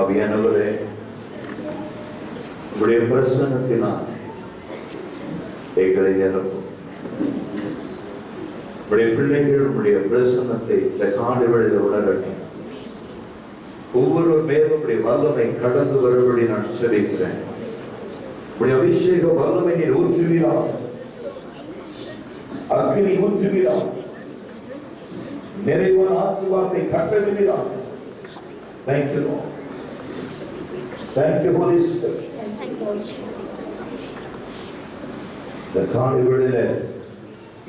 ஆவியானவரே, உங்களுடைய பிரசன்னத்தினால் எங்களை நிரப்பும். உங்களுடைய பிள்ளைகள் உங்களுடைய பிரசன்னத்தை இந்த காலை வேளையில் உணரட்டும். ஒவ்வொரு மேலும் உடைய வல்லமை கடந்து வரும்படி நான் செபிக்கிறேன். உடைய அபிஷேக வல்லமை நீர் ஊற்றுவீராக, அக்னி ஊற்றுவீராக, நிறைவான ஆசீர்வாதத்தை கட்டளையிடுவீராக. Thank you, Lord. Thank you, Holy Spirit. இந்த காலை வேளையில்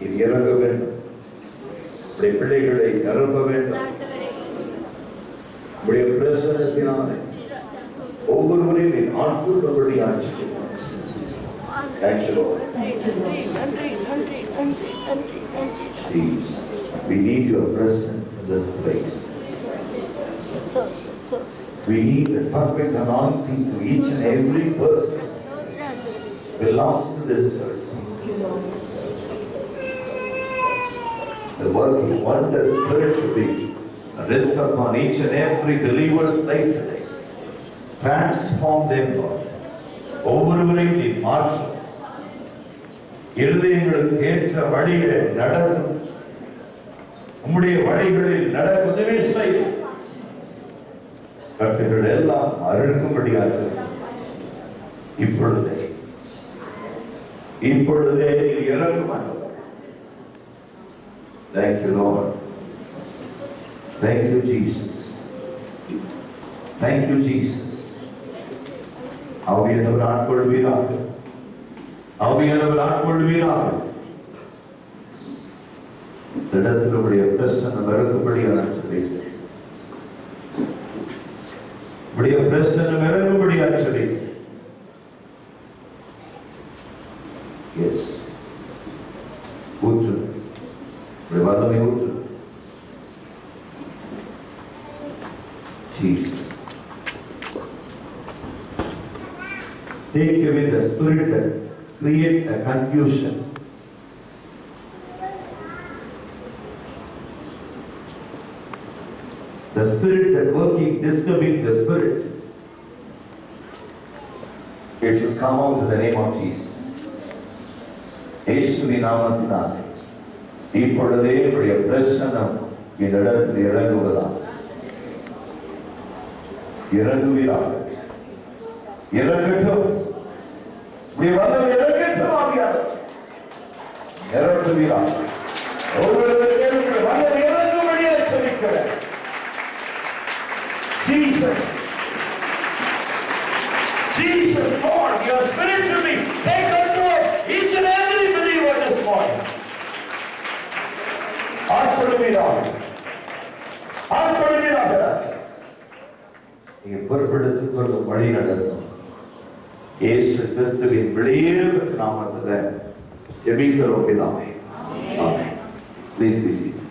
இது இறங்க வேண்டும். உடைய பிள்ளைகளை நிரப்ப வேண்டும். உடைய பிரசன்னத்தினாலே ஒவ்வொருவரையும் ஆட்கொள்ளும்படி ஆட்சி. Thank you, Lord. Please, we need your presence in this place. We need the perfect anointing to each and every person belongs to this church. The working wonders spiritually rest upon each and every believer's life today. Transform them, Lord. ஒவ்வொருவரையும் நீ மாற்றும். இருதயங்களுக்கு ஏற்ற வழிகளை நடத்தும். உம்முடைய வழிகளில் நடக்க உதவி செய்யும். கட்டுகள் எல்லாம் அருகும்படியாக இப்பொழுதே இறங்கும். Thank you, Lord. Thank you, Jesus. Thank you, Jesus. ஆவியானவர் ஆட்கொள்வீராக, ஆவியானவர் ஆட்கொள்வீராக. இடத்தில் உடைய பிரசன்னம் இறங்கும்படியாக சொல்லியிருக்கிறேன். உடைய பிரசன்னம் இறங்கும்படியாக சொல்லியிருக்கிறேன். Yes. ஊற்று. உடைய வல்லமை ஊற்று. Jesus. Take away the spirit that create a confusion. The spirit that working disturbing the spirit, it should come out in the name of Jesus. இயேசுவின் நாமத்தினாலே இப்பொழுதே உடைய பிரசன்னம் இந்த இடத்தில் இறங்குவதாக. இறங்குவீராக, இறங்கட்டும். உடைய வல்லமை இறங்கட்டும். ஆவியானவர் இறங்குவீராக. ஒவ்வொருவருக்கும் உடைய வல்லமை இறங்கும்படியாக செபிக்கிறேன். Jesus, Jesus, Lord, your spiritually take control each and every believer this morning. ஆட்கொள்வீராக, ஆட்கொள்வீராக. நீங்க பொறுப்பெடுத்துக் கொள்ளும் வழி நடத்தும். இயேசு கிறிஸ்துவின் வெளியேறும் நாமத்தில் ஜெபிக்கிறோம் பிதாவே. ஆமென். Please be seated.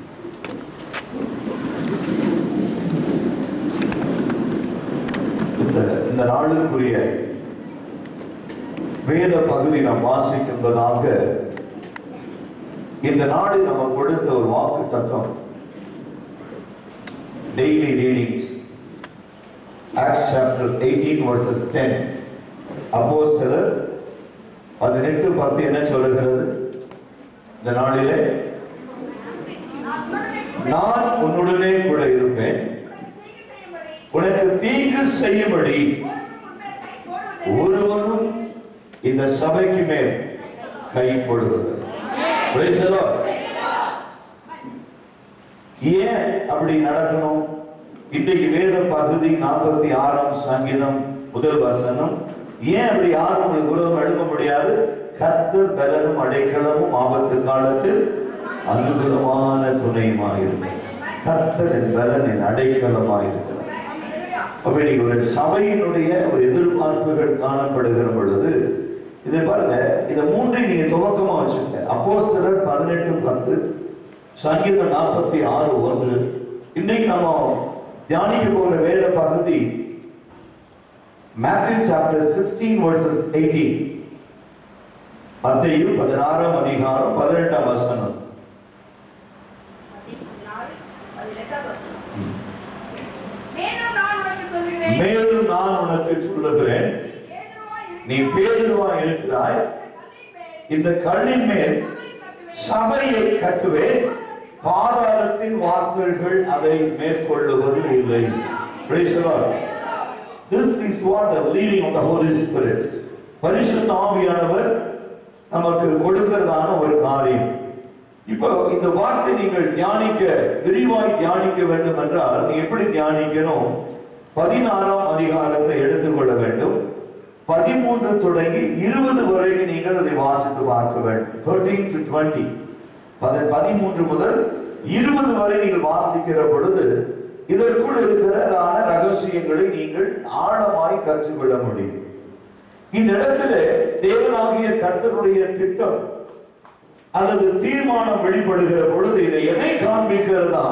இந்த நாளுக்குரிய வேத பகுதி நாம் வாசிக்கும்பதாக இந்த நாளில் நம்ம கொடுத்த ஒரு வாக்குத்தத்தம். Daily readings, Acts chapter 18 verses 10. அப்போஸ்தலர் 18:10 என்ன சொல்லுகிறது? இந்த நாளிலே நான் உன்னுடனே கூட இருப்பேன், உனக்கு தீங்கு செய்யும்படி ஒருவனும் இந்த சபைக்கு மேல் கை போடுவது. ஏன் அப்படி நடக்கணும்? இன்றைக்கு வேத பகுதி 46ஆம் சங்கீதம் முதல் வசனம். ஏன் அப்படி யாரும் உங்களுக்கு விரோதம் எழுத முடியாது? கர்த்தர் பலனும் அடைக்கலமும் ஆபத்து காலத்தில் அனுகூலமான துணையுமாயிருக்கும். கர்த்தரின் பலனின் அடைக்கலமாயிருக்கிறார். அப்படி ஒரு சபையினுடைய ஒரு எதிர்பார்ப்புகள் காணப்படுகிற பொழுது இதை பாருங்க, இதை மூன்றை நீங்க துவக்கமா வச்சுங்க. அப்போஸ்தலர் 18:10, சங்கீதம் 46:1. இன்னைக்கு நம்ம தியானிக்க போகிற வேத பகுதி Matthew chapter 16 verses 18. மத்தேயு 16ஆம் அதிகாரம் 18ஆம் வசனம். மேலும் நான் உனக்கு சொல்லுகிறேன், நீ பேதுருவாய் இருக்கிறாய், இந்த கல்லின் மேல் சபையை கட்டுவேன், பாதாளத்தின் வாசல்கள் அதை மேற்கொள்ளுவது இல்லை. Praise the Lord. This is what the leading of the Holy Spirit. பரிசுத்த ஆவியானவர் நமக்கு கொடுக்கிறதான ஒரு காரியம். இப்போ இந்த வார்த்தை நீங்கள் தியானிக்க, விரிவாய் தியானிக்க வேண்டும் என்றால் நீ எப்படி தியானிக்கணும்? 16ஆம் அதிகாரத்தை எடுத்துக்கொள்ள வேண்டும். 13 தொடங்கி 20 வரைக்கும் நீங்கள் அதை வாசித்து பார்க்க வேண்டும். 13 to 20, 13 முதல் 20 வரை நீங்கள் வாசிக்கிற பொழுது இதற்குள் இருக்கிறதான ரகசியங்களை நீங்கள் ஆழமாய் கற்றுக்கொள்ள முடியும். இந்த இடத்துல தேவனாகிய கர்த்தருடைய திட்டம் அல்லது தீர்மானம் வெளிப்படுகிற பொழுது இதை எதை காண்பிக்கிறதா?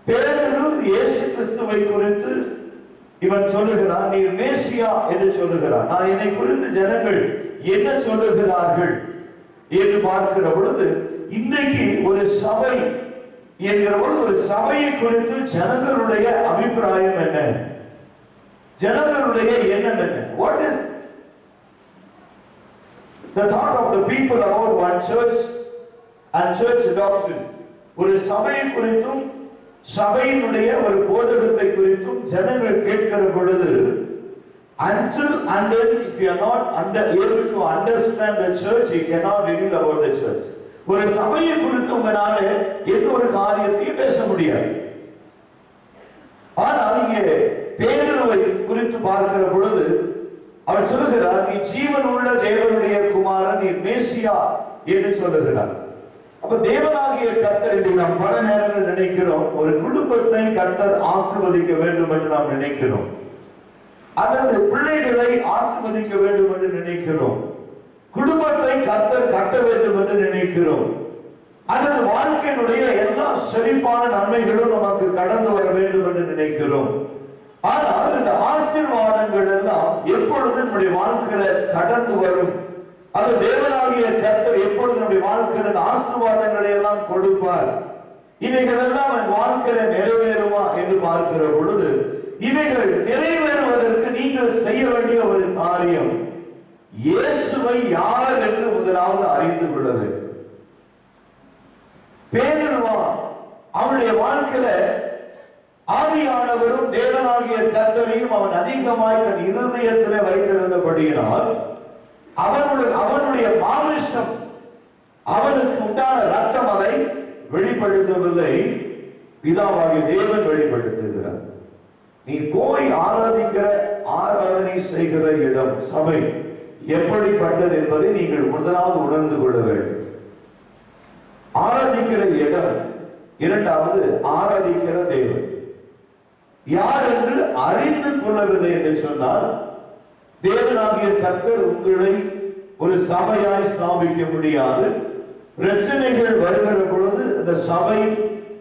பேதுரு இயேசு கிறிஸ்துவை குறித்து இவன் சொல்லுகிறான், நீ மேசியா என்று சொல்லுகிறான். நான் என்னை குறித்து ஜனங்கள் என்ன சொல்லுகிறார்கள் என்று பார்க்கிற பொழுது இன்றைக்கு ஒரு சபை என்கிற பொழுது ஒரு சபையை குறித்து ஜனங்களுடைய அபிப்பிராயம் என்ன, ஜனங்களுடைய எண்ணம் என்ன? What is the thought of the people about one church and church doctrine? ஒரு சபையை குறித்தும் சபையினுடைய ஒரு போதகத்தை குறித்தும் ஜனங்கள் கேட்கிற பொழுது, until and then if you are not able to understand the church, you cannot reveal about the church. ஒரு சபையை குறித்து உங்களால எந்த ஒரு காரியத்தையும் பேச முடியாது. ஆனால் இங்கே பேதுருவை குறித்து பார்க்கிற பொழுது அவர் சொல்லுகிறார், நீ ஜீவன் உள்ள தேவனுடைய குமாரன், நீ மேசியா என்று சொல்லுகிறார். அப்ப தேவனாகிய கர்த்தர் என்று நாம் பல நேரங்கள் நினைக்கிறோம், ஒரு குடும்பத்தை கர்த்தர் ஆசீர்வதிக்க வேண்டும் என்று நாம் நினைக்கிறோம், அல்லது பிள்ளைகளை ஆசீர்வதிக்க வேண்டும் என்று நினைக்கிறோம், குடும்பத்தை கர்த்தர் கட்ட வேண்டும் என்று நினைக்கிறோம், அல்லது வாழ்க்கையினுடைய எல்லா செழிப்பான நன்மைகளும் நமக்கு கடந்து வர வேண்டும் என்று நினைக்கிறோம். ஆனால் இந்த ஆசீர்வாதங்கள் எல்லாம் எப்பொழுது நம்முடைய வாழ்க்கையில கடந்து வரும்? அது தேவனாகிய கர்த்தர் எப்பொழுது நம்முடைய வாழ்க்கையில ஆசீர்வாதங்களை எல்லாம் கொடுப்பார்? இவைகள் எல்லாம் என் வாழ்க்கையில நிறைவேறுமா என்று பார்க்கிற பொழுது, இவைகள் நிறைவேறுவதற்கு நீங்கள் செய்ய வேண்டிய ஒரு காரியம், இயேசுவை யார் என்று முதலாவது அறிந்து கொள்ள வேண்டும். பேதுருவா அவனுடைய வாழ்க்கையில ஆவியானவரும் தேவனாகிய கர்த்தரையும் அவன் அதிகமாய் தன் இருதயத்திலே வைத்திருந்தபடியினால் அவனுடைய மாமிசம், அவனுக்கு உண்டான ரத்தம் அதை வெளிப்படுத்தவில்லை, பிதாவாகிய தேவன் வெளிப்படுத்துகிறார். நீ போய் ஆராதனை செய்கிற இடம், சபை எப்படிப்பட்டது என்பதை நீங்கள் முதலாவது உணர்ந்து கொள்ள வேண்டும். ஆராதிக்கிற இடம், இரண்டாவது ஆராதிக்கிற தேவன் யார் என்று அறிந்து கொள்ளவில்லை என்று சொன்னால், தேவனாகிய கர்த்தர் உங்களை ஒரு சபையாய் ஸ்தாபிக்க முடியாது. பிரச்சனைகள் வருகிற பொழுது அந்த சபை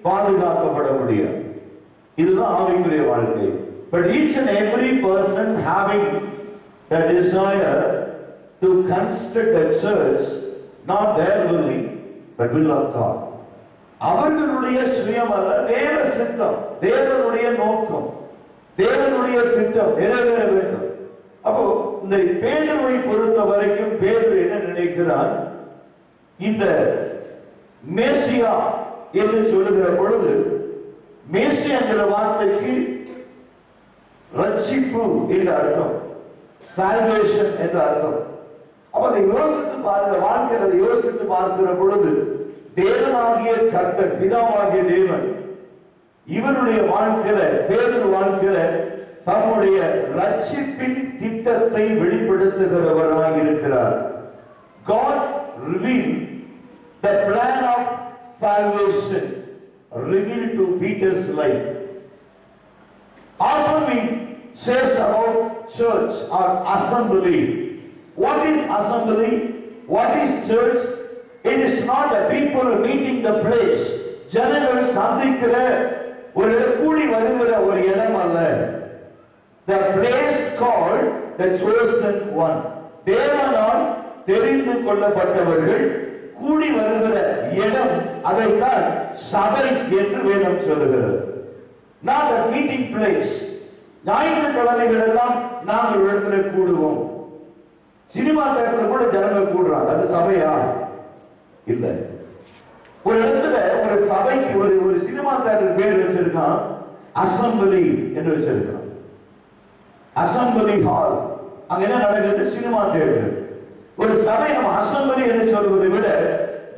பாதுகாக்கப்பட முடியாது. இதுதான் ஆவிக்குரிய வாழ்க்கை. But each and every person having a desire to construct a church, not their willing, but will of God. அவர்களுடைய சுயம் அல்ல, தேவ சித்தம், தேவனுடைய நோக்கம், தேவனுடைய திட்டம் நிறைவேற வேண்டும். அப்போ இந்த பேதுருவை பொறுத்த வரைக்கும் பேதுரு என்ன நினைக்கிறார்? இந்த மேசியா என்று சொல்லுகிற பொழுது, மேசியாங்கிற வார்த்தைக்கு ரட்சிப்பு என்ற அர்த்தம், சால்வேஷன் என்ற அர்த்தம். அப்ப அதை யோசித்து பார்க்கிற வாழ்க்கையில் அதை யோசித்து பார்க்கிற பொழுது, தேவனாகிய கர்த்தர், பிதாவாகிய தேவன் இவருடைய வாழ்க்கையில, பேதுரு வாழ்க்கையில தம்முடைய ரட்சிப்பின் திட்டத்தை வெளிப்படுத்துகிறவராய் இருக்கிறார். God revealed the plan of salvation revealed to Peter's life. Often we say about church or assembly. What is assembly? What is church? It is not a people meeting the place. ஜனங்கள் சந்திக்கிற ஒரு கூடி வருகிற ஒரு இடம் அல்ல. The place called the chosen one. தேவனால் தெரிந்து கொள்ளப்பட்டவர்கள் கூடி வருகிற இடம், அதைத்தான் சபை என்று வேதம் சொல்லுகிறது. Not a meeting place. ஞாயிற்றுக்கிழமைகள் எல்லாம் நாங்கள் இடத்துல கூடுவோம். சினிமா தேட்டர்ல கூட ஜனங்கள் கூடுறாங்க. அது சபையா? இல்ல. ஒரு இடத்துல ஒரு சபைக்கு ஒரு சினிமா தேட்டர் பேர் வச்சிருக்கான், அசம்பிளி என்று வச்சிருக்கான். Assembly hall. அங்க என்ன நடக்குது? Cinema theatre. ஒரு சபை நம்ம அசம்பிளி என்று சொல்வதை விட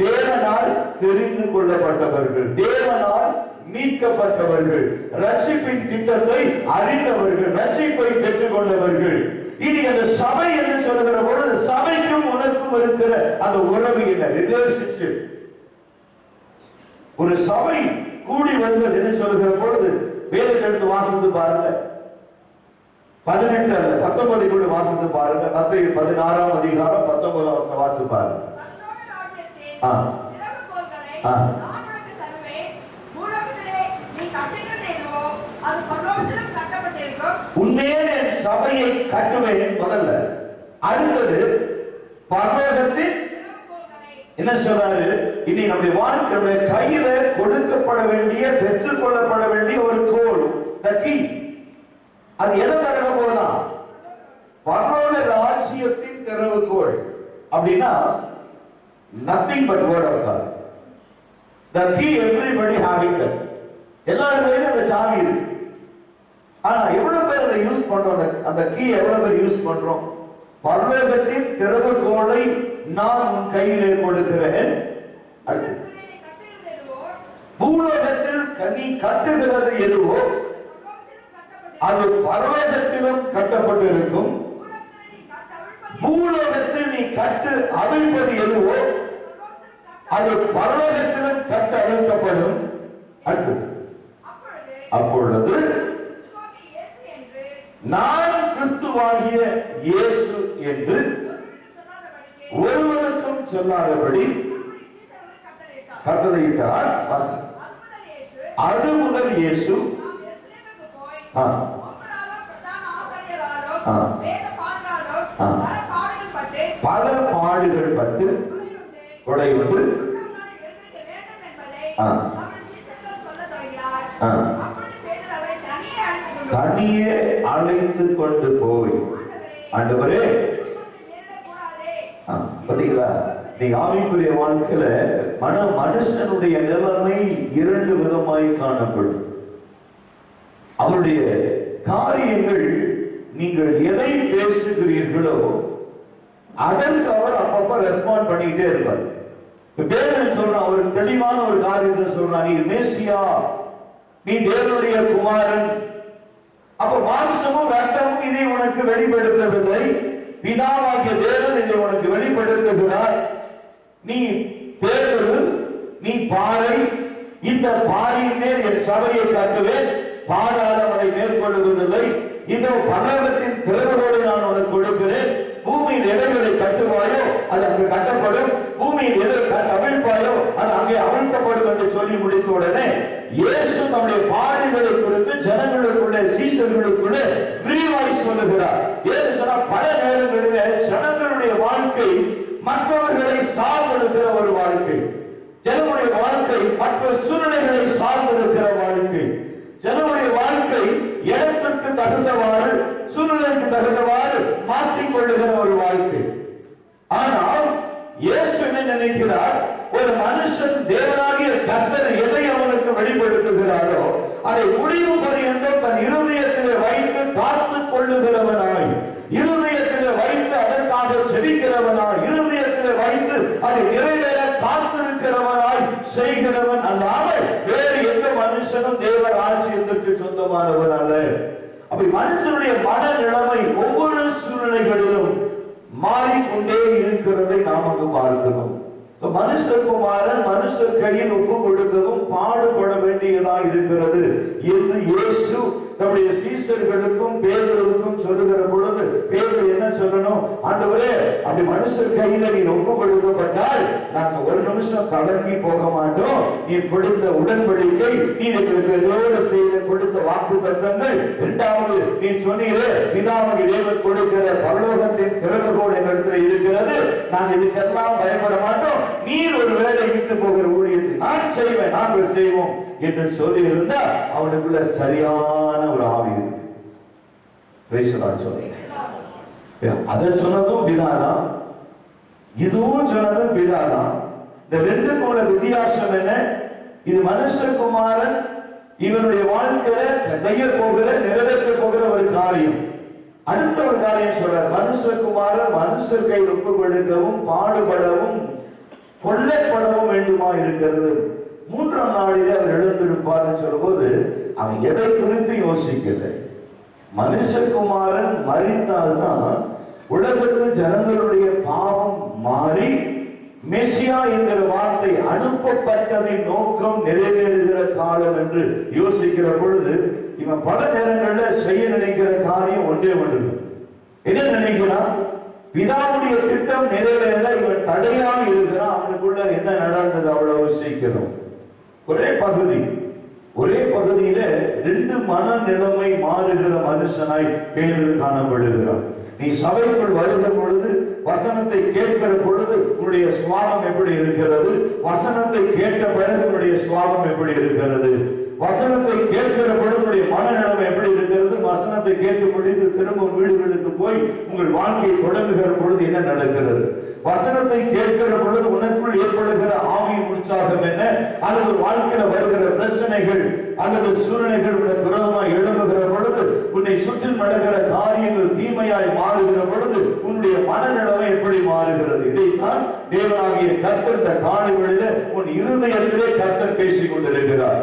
தேவனால் தெரிந்து கொள்ளப்பட்டவர்கள், தேவனால் மீட்கப்பட்டவர்கள், ரட்சிப்பின் திட்டத்தை அறிந்தவர்கள், ரட்சிப்பை பெற்றுக் கொண்டவர்கள். இனி அந்த சபை என்று சொல்லுகிற பொழுது சபைக்கும் உனக்கும் இருக்கிற அந்த உறவு என்ன? ரிலேஷன்ஷிப். ஒரு சபை கூடி வருதல் என்று சொல்லுகிற பொழுது வேதத்தை எடுத்து வாசித்து பாருங்க. 18 அல்ல 19 கூட வாசித்து பாருங்க. மத்தேயு 16ஆம் அதிகாரம் 19ஆம் வசனம் வாசித்து பாருங்க. உண்மையே சபையை கட்டுவேன் முதல்ல. அடுத்தது பரலோகத்தில் என்ன சொல்றாரு? இனி நம்முடைய வாழ்க்கையுடைய கையில கொடுக்கப்பட வேண்டிய, பெற்றுக் கொள்ளப்பட வேண்டிய ஒரு கோல், அது எதை தர போதா? பரலோக ராஜ்யத்தின் திறவுகோல். அப்படின்னா nothing but word of God. The key everybody having that. எல்லாருமே அந்த சாவி இருக்கு. ஆனா எவ்வளவு பேர் அதை யூஸ் பண்றோம்? அந்த கீ எவ்வளவு பேர் யூஸ் பண்றோம்? பரலோகத்தின் திறவுகோலை நான் உன் கையிலே கொடுக்கிறேன். பூலோகத்தில் நீ கட்டுகிறது எதுவோ அது பரலோகத்திலும் கட்டப்பட்டு இருக்கும். பூலோகத்தில் நீ கட்டு அவிழ்ப்பது எதுவோ அது பரலோகத்திலும் கட்டு அவிழ்க்கப்படும். அடுத்தது, அப்பொழுது நான் கிறிஸ்துவாகிய இயேசு என்று ஒருவனுக்கும் சொல்லாதபடி கட்டளையிட்டார். அது முதல் இயேசு பல பாடுகள் பட்டு கொலை வந்து தனியே அழைத்து கொண்டு போய், ஆண்டவரே, பாத்தீங்களா? நீங்க ஆவிக்குரிய வாழ்க்கையில மனுஷனுடைய நிலைமை இரண்டு விதமாய் காணப்படும். அவருடைய காரியங்கள், நீங்கள் எதை பேசுகிறீர்களோ அதற்கு அவர் அப்பப்ப ரெஸ்பாண்ட் பண்ணிட்டே இருப்பார். பேதர் சொல்றான், அவர் தெளிவான ஒரு காரியத்தை சொல்றான், நீ மேசியா, நீ தேவனுடைய குமாரன். அப்ப மாம்சமும் ரத்தமும் இதை உனக்கு வெளிப்படுத்தவில்லை, பிதாவாகிய தேவன் இதை உனக்கு வெளிப்படுத்துகிறார். நீ பேதுரு, நீ பாறை, இந்த பாறையின் மேல் என் சபையை கட்டுவேன், பாதாளம் அதை மேற்கொள்வதில்லை. இதோ பரலோகத்தின் திறவுகோலை நான் உனக்கு கொடுக்கிறேன். பூமியின் எதைகளை கட்டுவாயோ அது அங்கு கட்டப்படும், பூமியின் எதை அவிழ்ப்பாயோ அது அங்கே அவிழ்க்கப்படும் என்று சொல்லி முடித்த உடனே இயேசு நம்முடைய பாடுகளை குறித்து ஜனங்களுக்குள்ளே, சீசர்களுக்குள்ளே விரிவாய் சொல்லுகிறார். ஏன்னு சொன்னா, பல நேரங்களிலே ஜனங்களுடைய வாழ்க்கை மற்றவர்களை சார்ந்திருக்கிற ஒரு வாழ்க்கை, ஜனங்களுடைய வாழ்க்கை மற்ற சூழ்நிலைகளை சார்ந்திருக்கிற வாழ்க்கை, ஜனங்களுடைய வாழ்க்கை இடத்திற்கு தகுந்தவாறு, சூழ்நிலைக்கு தகுந்தவாறு மாற்றிக் கொள்ளுகிற ஒரு வாழ்க்கை. ஆனால் இயேசு என்ன நினைக்கிறார்? ஒரு மனுஷன் தேவனாகிய கர்த்தர் எதை அவனுக்கு வெளிப்படுத்துகிறாரோ அதை முடிவு பரியந்தம் தன் இருதயத்திலே வைத்து காத்துக் கொள்ளுகிறவனாய், இருதயத்திலே வைத்து அதற்காக செபிக்கிறவனாய், இருதயத்திலே வைத்து அதை நிறைவேற காத்திருக்கிறவனாய் செய்கிறவன் அல்லாமல் வேறு எந்த மனுஷனும் தேவ ராஜ்யத்திற்கு சொந்தமானவன் அல்ல. அப்படி மனுஷனுடைய மனநிலைமை ஒவ்வொரு சூழ்நிலைகளிலும் மாறிக்கொண்டே இருக்கிறதை நாம் அங்கு பார்க்கிறோம். மனுஷகுமாரன் மனுஷர் கையில் ஒப்பு கொடுக்கவும் பாடுபட வேண்டியதாக இருக்கிறது என்று இயேசு தம்முடைய சீசர்களுக்கும் பேதுருவுக்கும் சொல்லுகிற பொழுது பேதுரு என்ன சொல்லணும்? ஆண்டவரே, அப்படி மனுஷர் கையில நீ ஒப்பு கொடுக்கப்பட்டால் நாங்க ஒரு நிமிஷம் கலங்கி போக மாட்டோம். நீ கொடுத்த உடன்படிக்கை, நீ எங்களுக்கு எதோடு செய்த கொடுத்த வாக்கு தத்தங்கள், இரண்டாவது நீ சொன்னீரே பிதாவாகிய தேவன் கொடுக்கிற பரலோகத்தின் திறவுகோல் எங்களிடத்தில் இருக்கிறது, நான் இதுக்கெல்லாம் பயப்பட மாட்டோம். நீர் ஒரு வேலை விட்டு போகிற ஊழியத்தை நான் செய்வேன், நாங்கள் செய்வோம் என்று சொல்லி இருந்தால் அவனுக்குள்ள சரியான ஒரு ஆவி இருக்கு. அதை சொன்னதும் பிதாதான், இதுவும் சொன்னதும் பிதாதான். இந்த ரெண்டுக்கும் உள்ள வித்தியாசம் என்ன? இது மனுஷகுமாரன் இவனுடைய வாழ்க்கையில செய்ய போகிற, நிறைவேற்ற போகிற ஒரு காரியம். அடுத்த ஒரு காரியம் சொல்ற, மனுஷகுமாரன் மனுஷர் கையில் ஒப்பு கொடுக்கவும் பாடுபடவும் கொள்ளைப்படவும் வேண்டுமா இருக்கிறது. மூன்றாம் நாளில் அவர் எழுந்திருப்பார் சொல்லும் போது அவன் எதை குறித்து யோசிக்கல. மனுஷகுமாரன் மரித்தால்தான் உலகத்து ஜனங்களுடைய பாவம் மாறி மெசியா என்கிற வார்த்தை அனுப்பப்பட்டதின் நோக்கம் நிறைவேறுகிற காலம் என்று யோசிக்கிற பொழுது இவன் பல நேரங்களில் செய்ய நினைக்கிற காரியம் ஒன்றே ஒன்று. என்ன நினைக்கிறான்? பிதாவுடைய திட்டம் நிறைவேற இவன் தடையா இருக்கிறான். அவனுக்குள்ள என்ன நடந்தது அவ்வளவு சீக்கிரம்? ஒரே பகுதியில ரெண்டு மனநிலைமை மாறுகிற மனுஷனாய் பேதுரு காணப்படுகிறான். நீ சபைக்குள் வருகிற பொழுது, வசனத்தை கேட்கிற பொழுது உன்னுடைய சுவாபம் எப்படி இருக்கிறது? வசனத்தை கேட்ட பிறகு உன்னுடைய சுவாபம் எப்படி இருக்கிறது? வசனத்தை கேட்கிற பொழுது உன்னுடைய மனநிலைமை எப்படி இருக்கிறது? வசனத்தை கேட்டு முடித்து திரும்ப வீடுகளுக்கு போய் உங்கள் வாழ்க்கையை தொடங்குகிற பொழுது என்ன நடக்கிறது? வசனத்தை கேட்கிற பொழுது உனக்குள் ஏற்படுகிற ஆவியின் உற்சாகம் என்ன? அல்லது வாழ்க்கையில வருகிற பிரச்சனைகள் அல்லது சூழ்நிலைகள் உனக்கு விரோதமாய் எழும்புகிற பொழுது, உன்னை சுற்றி நடக்கிற காரியங்கள் தீமையாய் மாறுகிற பொழுது உன்னுடைய மனநிலைமை எப்படி மாறுகிறது? இதைத்தான் தேவனாகிய கர்த்தர் இந்த காலைகளில உன் இருதயத்திலே கர்த்தர் பேசிக் கொண்டிருக்கிறார்.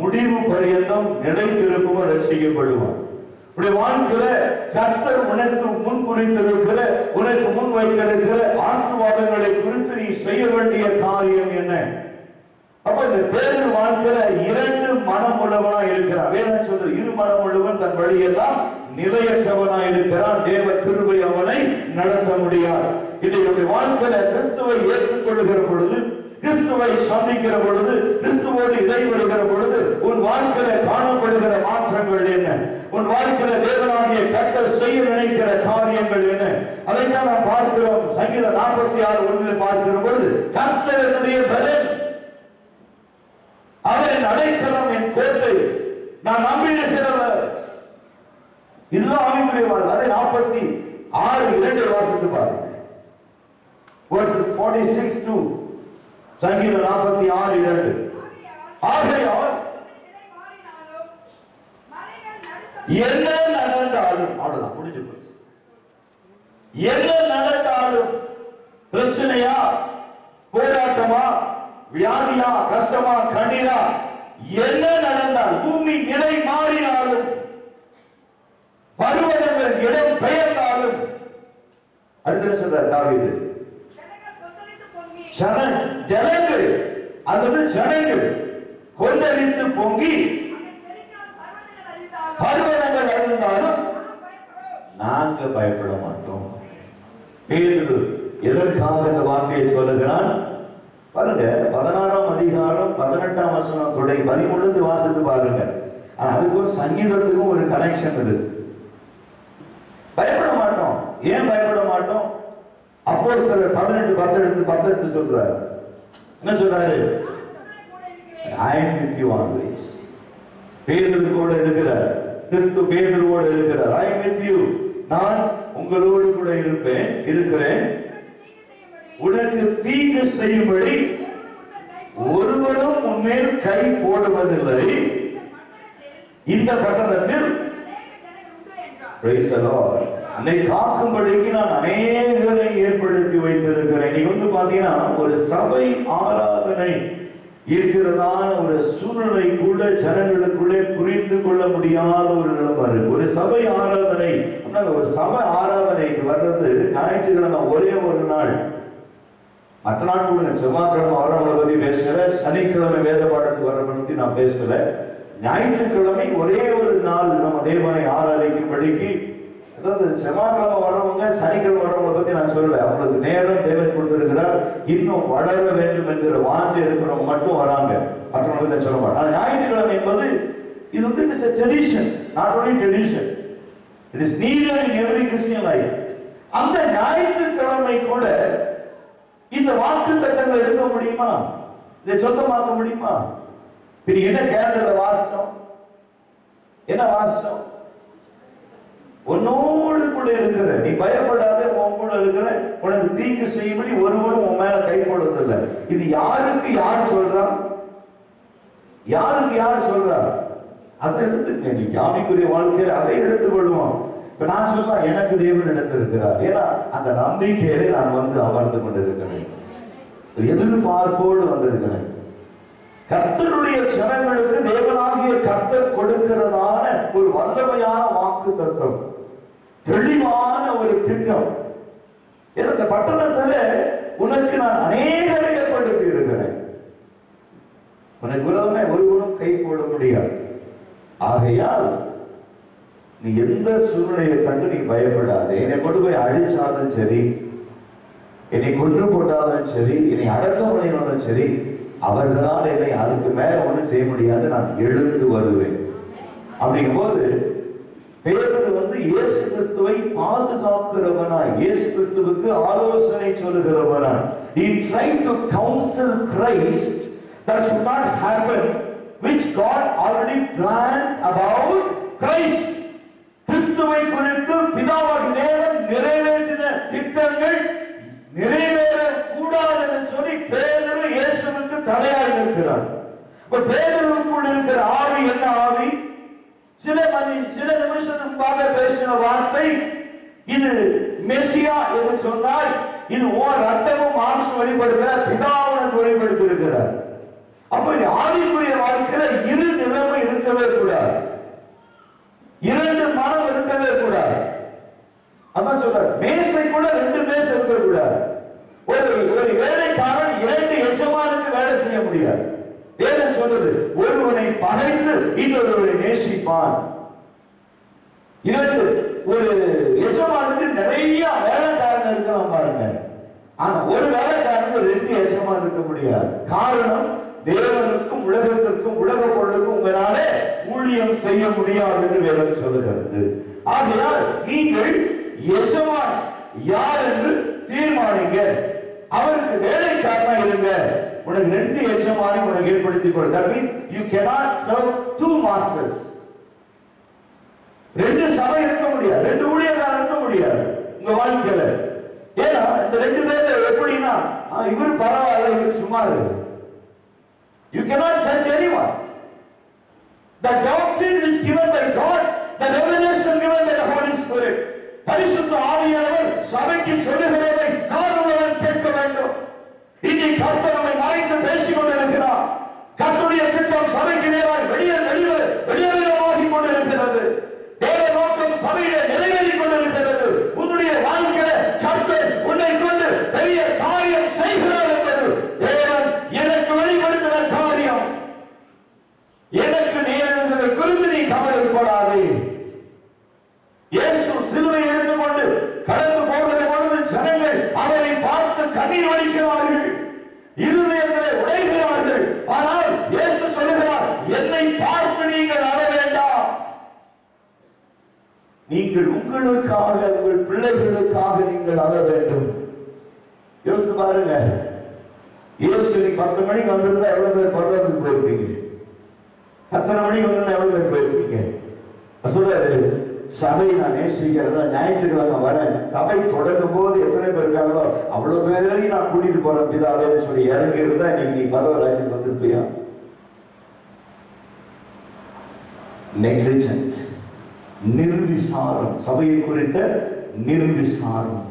முடிவு பரியந்தம் நிலைத்திருப்பவன் ரட்சிக்கப்படுவான். உடைய வாழ்க்கையில கர்த்தர் உனக்கு முன் குறித்திருக்கிற, உனக்கு முன் வைத்திருக்கிற ஆசீர்வாதங்களை குறித்து நீ செய்ய வேண்டிய காரியம் என்ன? அப்ப இந்த பேரு வாழ்க்கையில இரண்டு மனம் உள்ளவனா இருக்கிறான். வேதம் சொல்றது, இரு மனம் உள்ளவன் தன் வழியெல்லாம் நிலையற்றவனா இருக்கிறான். தேவ கிருபை அவனை நடத்த முடியாது. இன்றைய வாழ்க்கையில கிறிஸ்துவை ஏற்றுக்கொள்ளுகிற பொழுது, கிறிஸ்துவை சந்திக்கிற பொழுது, கிறிஸ்துவோடு இடைபடுகிற பொழுது உன் வாழ்க்கையில காணப்படுகிற மாற்றங்கள் என்ன? உன் வாழ்க்கையில தேவனாகிய கர்த்தர் செய்ய நினைக்கிற காரியங்கள் என்ன? அதைத்தான் நாம் பார்க்கிறோம். சங்கீதம் 46:1 பார்க்கிற பொழுது, கர்த்தர் என்னுடைய பலன், அவர் அடைக்கலம், என் கோட்டை, நான் நம்பியிருக்கிறவர். இதுதான் ஆவிக்குரிய வாழ்க்கை. அதை 46:2 வாசித்து பாருங்க. verses 46-2 சங்கீதம் 46:2. ஆகையால் என்ன நடந்தாலும், அவ்வளவுதான், முடிஞ்சு போச்சு. என்ன நடந்தாலும், பிரச்சனையா, போராட்டமா, வியாதியா, கஷ்டமா, கண்ணீரா, என்ன நடந்தால், பூமி நிலை மாறினாலும், பருவதங்கள் இடம் பெயர்ந்தாலும், அடுத்த சொல்றார் தாவீது, ஜனங்கள் அல்லது ஜனங்கள் கொந்தளித்து பொங்கி பருவதங்கள் அழிந்தாலும் நாங்க பயப்பட மாட்டோம். பேதுரு எதற்காக இந்த வார்த்தையை சொல்லுகிறான் பாருங்க. 16ஆம் அதிகாரம் 18ஆம் வசனம் தொடங்கி 13 வாசித்து பாருங்க. அதுக்கும் சங்கீதத்துக்கும் ஒரு கனெக்ஷன் இருக்கு. பயப்பட மாட்டோம். ஏன் பயப்பட மாட்டோம்? அப்போஸ்தலர் 18:10 சொல்றாரு. என்ன சொல்றாரு? I am with you always. பேதுரு கூட இருக்கிறார். கிறிஸ்து பேதுருவோடு இருக்கிறார். I am with you. நான் உங்களோடு கூட இருக்கிறேன். உனக்கு தீங்கு செய்யும்படி ஒருவரும் உன்மேல் கை போடுவதில்லை. இந்த பட்டணத்தில் என்னை காக்கும்படிக்கு நான் அநேகரை ஏற்படுத்தி வைத்திருக்கிறேன். நீ பாத்தீங்கன்னா ஒரு சபை ஆராதனை இருக்கிறதான ஒரு சூழ்நிலை கூட ஜனங்களுக்குள்ளே புரிந்து கொள்ள முடியாத ஒரு நிலைமை இருக்கு. ஒரு சபை ஆராதனை, ஒரு சபை ஆராதனைக்கு வர்றது ஞாயிற்றுக்கிழமை ஒரே ஒரு நாள். மற்ற நாட்கள் செவ்வாய்க்கிழமை வரவங்களை பத்தி பேசல, சனிக்கிழமை வேத பாடத்துக்கு வரவங்களை பத்தி நான் பேசல. ஞாயிற்றுக்கிழமை ஒரே ஒரு நாள் நம்ம தேவனை ஆராதிக்கும்படிக்கு, அதாவது செவ்வாய்க்கிழமை வர்றவங்க சனிக்கிழமை வர்றவங்களை பத்தி நான் சொல்லல. அவங்களுக்கு நேரம் தேவன் கொடுத்திருக்கிறார். இன்னும் வளர வேண்டும் என்கிற வாஞ்சை இருக்கிறவங்க மட்டும் வராங்க, மற்றவங்களுக்கு சொல்ல மாட்டோம். ஆனா ஞாயிற்றுக்கிழமை என்பது இது it is a tradition, not only tradition, it is needed in every Christian life. அந்த ஞாயிற்றுக்கிழமை கூட இந்த வாக்குத்தத்தங்களை எடுக்க முடியுமா? இதை சொந்தமாக்க முடியுமா? என்ன கேரள வாசம், என்ன வாசம்? உன்னோடு கூட இருக்கிற, நீ பயப்படாத, உன் கூட இருக்கிற, உனக்கு தீங்கு செய்யும்படி ஒருவனும் உன் மேல கை போடுறதில்லை. இது யாருக்கு யார் சொல்றா? யாருக்கு யார் சொல்றா? அதை எடுத்துக்க. நீ ஆவிக்குரிய வாழ்க்கையில அதை எடுத்துக்கொள்வோம். இப்ப நான் சொல்றா எனக்கு தேவன் எடுத்திருக்கிறார். ஏன்னா அந்த நம்பிக்கையிலே நான் வந்து அமர்ந்து கொண்டிருக்கிறேன், எதிர்பார்ப்போடு வந்திருக்கிறேன். கர்த்தருடைய ஜனங்களுக்கு தேவனாகிய கர்த்தர் கொடுக்கிறதான ஒரு வல்லமையான வாக்கு தத்துவம், தெளிவான ஒரு திட்டம். இந்த பட்டணத்துல உனக்கு நான் அநேகரை ஏற்படுத்தி இருக்கிறேன், உனக்கு விரோதமே ஒருவனும் கை போட முடியாது. ஆகையால் நீ எந்த சூழ்நிலையை கண்டு நீ பயப்படாது. என்னை கொண்டு போய் அழிச்சாலும் சரி, என்னை கொன்று போட்டாலும் சரி, என்னை அடக்கம் பண்ணினாலும் சரி, அவர்களால் என்னை அதுக்கு மேல ஒண்ணும் செய்ய முடியாது, நான் எழுந்து வருவேன். அப்படிங்கும் போது பேதுரு வந்து இயேசு கிறிஸ்துவை பாதுகாக்கிறவனாய், இயேசு கிறிஸ்துவுக்கு ஆலோசனை சொல்லுகிறவனாய், he tried to counsel Christ that should not happen which God already planned about Christ. கிறிஸ்துவை குறித்து பிதாவாகிய தேவன் நிறைவேற்றின திட்டங்கள் நிறைவேற கூடாது என்று சொல்லி பேதுரு இயேசுவுக்கு தடையாக இருக்கிறார். பேதுருவுக்குள் இருக்கிற ஆவி என்ன ஆவி? சில நிமிஷத்துக்காக பேசின வார்த்தை, இது மெசியா என்று சொன்னால் இது ஓர் ரத்தமும் மாம்சம் வெளிப்படுத்த பிதாவுடன் வெளிப்படுத்தி இருக்கிறார். அப்ப ஆவிக்குரிய வாழ்க்கையில இரு நிலைமை இருக்கவே கூடாது, இரண்டு மனம் இருக்கவே கூடாது. அதான் சொல்றார், மேசை கூட ரெண்டு மேசை இருக்க கூடாது. ஒரு வேலைக்காரன் இரண்டு எஜமானுக்கு வேலை செய்ய முடியாது. வேதம் சொல்றது, ஒருவனை பகைத்து இன்னொருவரை நேசிப்பான். இரண்டு, ஒரு எஜமானுக்கு நிறைய வேலைக்காரன் இருக்கலாம் பாருங்க, ஆனா ஒரு வேலைக்காரனுக்கு ரெண்டு எஜமான் இருக்க முடியாது. காரணம், தேவனுக்கும் உலகத்திற்கும் உலக பொருளுக்கும் உங்களாலே ஊழியம் செய்ய முடியாது என்று வேதம் சொல்லுகிறது. ஆகையால் நீங்கள் எஜமான் யார் என்று தீர்மானிங்க, அவருக்கு வேலைக்காரனா இருங்க. உனக்கு ரெண்டு எஜமானை உனக்கு ஏற்படுத்திக் கொள். That means you cannot serve two masters. ரெண்டு சபை இருக்க முடியாது, ரெண்டு ஊழியக்காரர் இருக்க முடியாது உங்க வாழ்க்கையில. ஏன்னா இந்த ரெண்டு பேர்ல எப்படின்னா, இவர் பரவாயில்ல, இவர் சும்மா இருக்கு. You cannot judge anyone. The doctrine which given by God, the revelation given by the Holy Spirit, பரிசுத்த ஆவியானவர் சபைக்கு சொல்லுகிறதை காதுள்ளவன் கேட்க வேண்டும். இன்னைக்கு கர்த்தர் நம்மை மறைத்து பேசிக் கொண்டிருக்கிறார். கர்த்தருடைய திட்டம் சபைக்கு நேராக வெளியேறமாகி கொண்டிருக்கிறது. தேவ நோக்கம் சபையில நிறைவேறிக் கொண்டிருக்கிறது. உன்னுடைய வாழ்க்கையில கர்த்தர் உன்னை கொண்டு பெரிய காரியம் செய்கிறார் என்பது தேவன் எனக்கு வெளிப்படுத்தின காரியம். எனக்கு நேர்ந்ததை குறித்து நீ கவலைப்படாதே. இயேசு சிலுவை எடுத்துக்கொண்டு கடந்து போகிற பொழுது ஜனங்கள் அவரை பார்த்து கண்ணீர் வடிக்கிறார்கள், இருதயங்களை உடைகிறார்கள். ஆனால் இயேசு சொல்லுகிறார், என்னை பார்த்து நீங்கள் அழ வேண்டாம், நீங்கள் உங்களுக்காக, உங்கள் பிள்ளைகளுக்காக நீங்கள் அழ வேண்டும். யோசிச்சு பாருங்க, இயேசு 10 மணிக்கு வந்திருந்தா எவ்வளவு பேர் பரலோகத்துக்கு போயிருப்பீங்க? 10 மணிக்கு வந்திருந்தா எவ்வளவு பேர் போயிருப்பீங்க? சொல்றாரு, சபை நான் நேசிக்கிறேன், ஞாயிற்றுக்கிழமை வரேன், சபை தொடங்கும் போது எத்தனை பேர் இருக்காங்களோ அவ்வளவு பேரையும் நான் கூட்டிட்டு போறேன் பிதாவேன்னு சொல்லி இறங்கி இருந்தா இன்னைக்கு நீ பரவராஜ்யத்துக்கு வந்திருப்பியா? நெக்லிஜென்ட், நிர்விசாரம், சபையை குறித்த நிர்விசாரம்.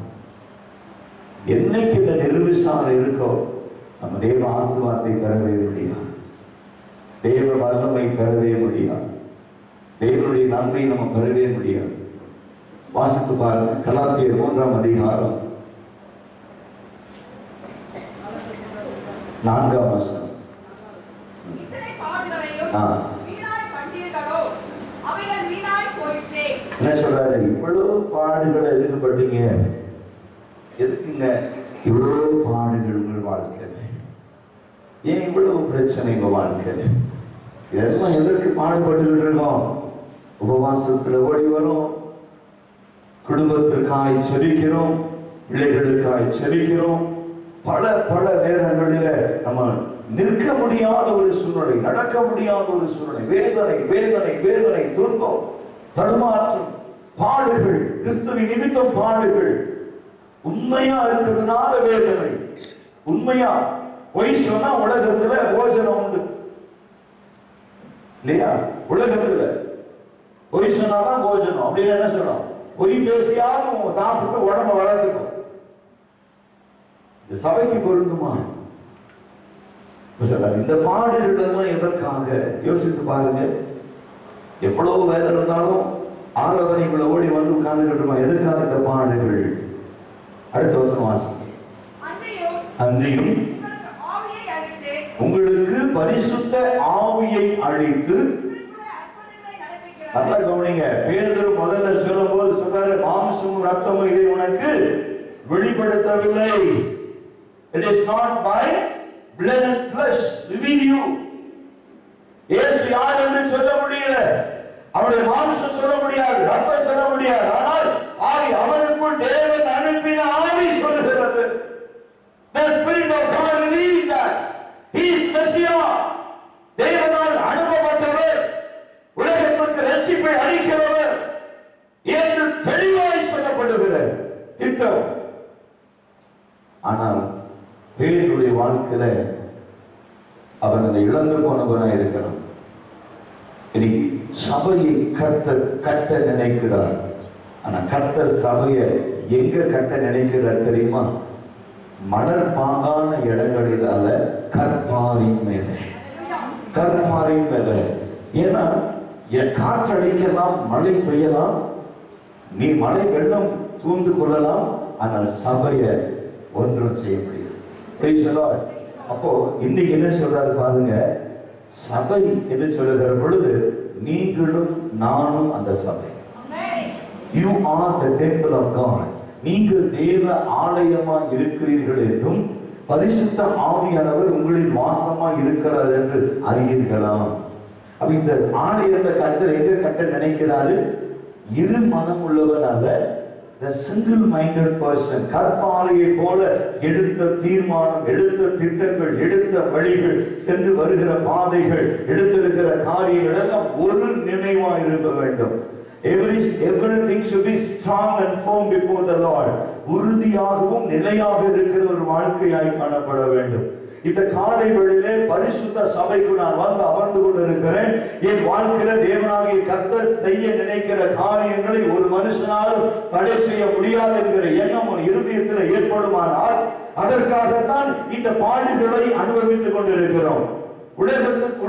என்னைக்கு இந்த நிர்விசாரம் இருக்கோ நம்ம தேவ ஆசீர்வாதத்தை பெறவே முடியாது, தேவ வல்லமை பெறவே முடியாது, தேவனுடைய நன்மை நம்ம பெறவே முடியாது. வாசித்து பாருங்க, கலாத்தியர் 3ஆம் அதிகாரம் 4ஆம் வசனம். என்ன சொல்றாரு? இவ்வளவு பாடுகளை எதுக்கு பட்டீங்க? எதுக்குங்க இவ்வளவு பாடுகள் உங்கள் வாழ்க்கையில? ஏன் இவ்வளவு பிரச்சனை உங்க வாழ்க்கையில? இதெல்லாம் எதற்கு பாடுபட்டு இருக்கோம்? உபவாசத்துல ஓடி வரும், குடும்பத்திற்காய் செபிக்கிறோம், பிள்ளைகளுக்காய் செபிக்கிறோம். பல பல நேரங்களில நம்ம நிற்க முடியாத ஒரு சூழ்நிலை, நடக்க முடியாத ஒரு சூழ்நிலை, வேதனை வேதனை வேதனை, துன்பம், தடுமாற்றம். பாடுகள், கிறிஸ்துவின் நிமித்தம் பாடுகள். உண்மையா இருக்கிறதுனால வேதனை. உண்மையா பொய் சொன்னா உலகத்துல போஜனம் உண்டு இல்லையா? உலகத்துல பொய் சொன்னாதான் போஜனம் அப்படின்னு என்ன சொல்லணும்? பொய் பேசியாவது சாப்பிட்டு உடம்ப வளர்த்துக்கும். இந்த சபைக்கு பொருந்துமா? இந்த பாடுகள் எல்லாம் எதற்காக யோசித்து பாருங்க. எவ்வளவு வேலை இருந்தாலும் ஆராதனைக்குள்ள ஓடி வந்து உட்கார்ந்துக்கிட்டு எதற்காக இந்த பாடுகள்? அடுத்த வருஷம் வாசிங்க. அன்றியும் உங்களுக்கு பரிசுத்த ஆவியை அளித்து, நல்லா கவனிங்க, பேதுரு முதல்ல சொல்லும் போது சொல்றாரு, மாம்சமும் ரத்தமும் இதை உனக்கு வெளிப்படுத்தவில்லை. It is not by blood and flesh reveal you. இயேசு யார் என்று சொல்ல முடியல, அவருடைய மாம்சம் சொல்ல முடியாது, ரத்தம் சொல்ல முடியாது. ஆனால் ஆவி, அவனுக்குள் தேவன் அனுப்பின ஆவி சொல்லுகிறது. The Spirit of God reveals that He is Messiah. தேவனால் அனுப்பப்பட்டவர், உலகத்திற்கு ரட்சிப்பை அளிக்கிறவர் என்று தெளிவாய் சொல்லப்படுகிற திட்டம். ஆனால் பேருடைய வாழ்க்கையில அவன் அதை இழந்து போனவனாக இருக்கிறான். இன்னைக்கு சபையை கட்ட நினைக்கிறார். ஆனா கர்த்தர் சபையை எங்க கட்ட நினைக்கிறார் தெரியுமா? மணல் பாங்கான இடங்களில் அல்ல, கற்பாரின் மேலே. கற்பாரின் மேலே. ஏன்னா காற்றடிக்கலாம், மழை பெய்யலாம், நீ மழை வெள்ளம் சூழ்ந்து கொள்ளலாம், ஆனால் சபையை ஒன்றும் செய்ய முடியாது. அப்போ இன்னைக்கு என்ன சொல்றாரு பாருங்க, சபை என்று சொல்லுகிற பொழுது நீங்களும் நானும் அந்த சபை. You are the temple of God. நீங்கள் தேவ ஆலயமா இருக்கிறீர்கள் என்றும் பரிசுத்த ஆவியானவர் உங்களில் வாசமா இருக்கிறார் என்று அறியீர்களாம். அப்ப இந்த ஆலயத்தை கர்த்தர் எங்க கட்ட நினைக்கிறாரு? இரு மனம் உள்ளவன் அல்ல, the single minded person. கற்பாலையை போல எடுத்த தீர்மானம், எடுத்த திட்டங்கள், எடுத்த வழிகள், சென்று வருகிற பாதைகள், எடுத்திருக்கிற காரியங்கள் எல்லாம் ஒரு நினைவா இருக்க வேண்டும். Everything should be strong and firm before the Lord. உறுதியாகவும் நிலையாக இருக்கிற ஒரு வாழ்க்கையாய் காணப்பட வேண்டும். இந்த காலை வேளையிலே பரிசுத்த சபைக்கு நான் வந்து அமர்ந்து கொண்டிருக்கிறேன். என் வாழ்க்கையில தேவனாகிய கர்த்தர் செய்ய நினைக்கிற காரியங்களை ஒரு மனுஷனாலும் தடை செய்ய முடியாது என்கிற எண்ணம் ஒரு இருதயத்தில் ஏற்படுமானால் அதற்காகத்தான் இந்த பாடுகளை அனுபவித்துக் கொண்டிருக்கிறோம். உலகத்தின்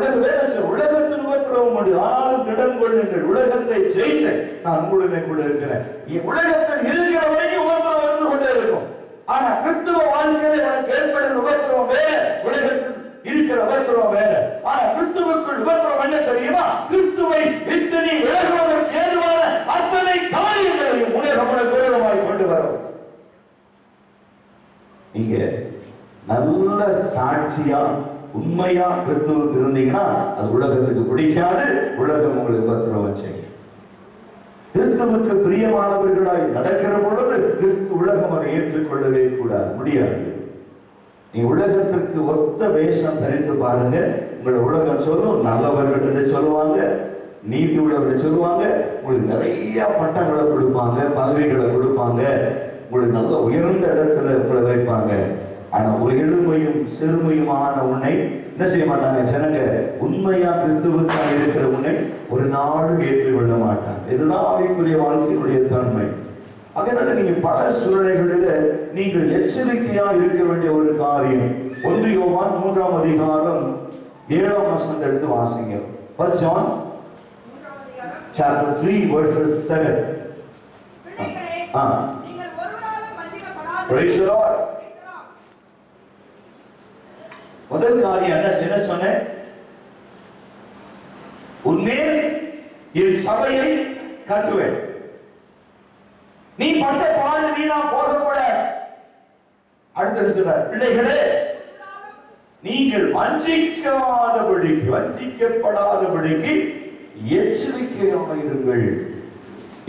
உபத்திரவம் உண்டு, ஆனாலும் திடன் கொள்ளுங்கள், உலகத்தை ஜெயித்த நான் உங்களுடன் கூட இருக்கிறேன். உலகத்தில் இருக்கிற வரைக்கும் உபத்திரவம் இருந்து கொண்டே இருக்கும். ஆனா கிறிஸ்துவ வாழ்க்கையில எனக்கு ஏற்படுகிற உபத்திரவம் வேற, உலகத்தில் இருக்கிற உபத்திரவம் வேற. ஆனா கிறிஸ்துவுக்குள் உபத்திரவம் என்ன தெரியுமா? கிறிஸ்துவை விட்டு நீ விலகுவதற்கு ஏதுவான அத்தனை காரியங்களையும் உலகமுடன் விரோதமாய் கொண்டு வரும். நீங்க நல்ல சாட்சியா உண்மையா கிறிஸ்துவுக்கு இருந்தீங்கன்னா அது உலகத்துக்கு பிடிக்காது, உலகம் உங்களுக்கு உபத்திரவம் செய்யும். கிறிஸ்துவுக்கு பிரியமானவர்களாய் நடக்கிற பொழுது கிறிஸ்து உலகம் அதை ஏற்றுக்கொள்ளவே கூடாது, முடியாது. நீ உலகத்திற்கு ஒத்த வேஷம் தரித்து பாருங்க, உங்களை உலகம் சொல்லும் நல்லவர்கள் என்று சொல்லுவாங்க, நீதி உள்ளவர்கள் சொல்லுவாங்க, உங்களுக்கு நிறைய பட்டங்களை கொடுப்பாங்க, பதவிகளை கொடுப்பாங்க, உங்களுக்கு நல்ல உயர்ந்த இடத்துல உங்களை வைப்பாங்க. ஆனா ஒரு எளிமையும் சிறுமையுமான உன்னை என்ன செய்ய மாட்டாங்க ஜனங்க? உண்மையா கிறிஸ்துவுக்காக இருக்கிற உன்னை ஒரு நாளும் ஏற்றுக்கொள்ள மாட்டாங்க. இதுதான் ஆவிக்குரிய வாழ்க்கையினுடைய தன்மை. அதனால நீங்க பல சூழ்நிலைகளில நீங்கள் எச்சரிக்கையா இருக்க வேண்டிய ஒரு காரியம். 1 யோவான் 3ஆம் அதிகாரம் 7ஆம் வசனத்தை எடுத்து வாசிங்க. 1 John chapter 3 verses 7. Praise the Lord. முதல் காரியம் என்ன சொன்னேன்? உன்மேல் என் சபையை கட்டுவேன். நீ பட்ட பாடு வீணா போகக்கூட. அடுத்தது சொல்றார், பிள்ளைகளே நீங்கள் வஞ்சிக்கப்படாதபடிக்கு எச்சரிக்கையாக இருங்கள்.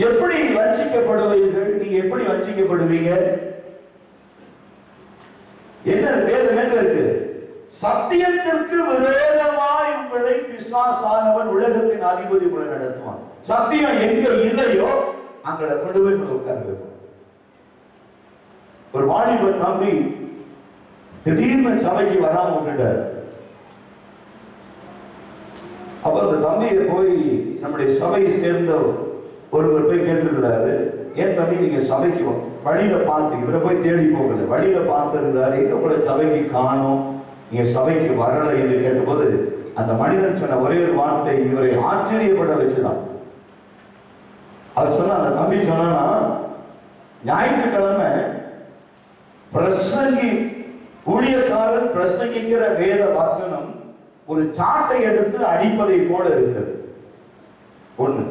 எப்படி வஞ்சிக்கப்படுவீர்கள்? நீங்க எப்படி வஞ்சிக்கப்படுவீங்க? என்ன வேதம் எங்க இருக்கு? சத்தியத்திற்கு விரோதமாய் உங்களை பிசாசானவன் உலகத்தின் அதிபதி உங்களை நடத்துவான். சத்தியம் எங்க இல்லையோ அங்கே கொண்டு போய் உட்கார வைப்போம். ஒரு வாலிப தம்பி திடீர்னு சபைக்கு வராம விட்டுட்டார். அப்ப அந்த தம்பியை போய் நம்முடைய சபையை சேர்ந்த ஒருவர் போய் கேட்டுருக்கிறாரு, ஏன் தம்பி நீங்க சபைக்கு வழியில பார்த்து, இவரை போய் தேடி போகல, வழியில பார்த்துருக்கிறாரு, எங்க உங்களை சபைக்கு காணோம், நீங்க சபைக்கு வரல என்று கேட்டபோது அந்த மனிதன் சொன்ன ஒரே ஒரு வார்த்தை இவரை ஆச்சரியப்பட வச்சுதான். அவர் சொன்ன, அந்த தம்பி சொன்னா, ஞாயிற்றுக்கிழமை பிரசங்கி ஊழியக்காரன் பிரசங்கிக்கிற வேத வசனம் ஒரு சாட்டை எடுத்து அடிப்பதை போல இருக்குது. ஒண்ணு,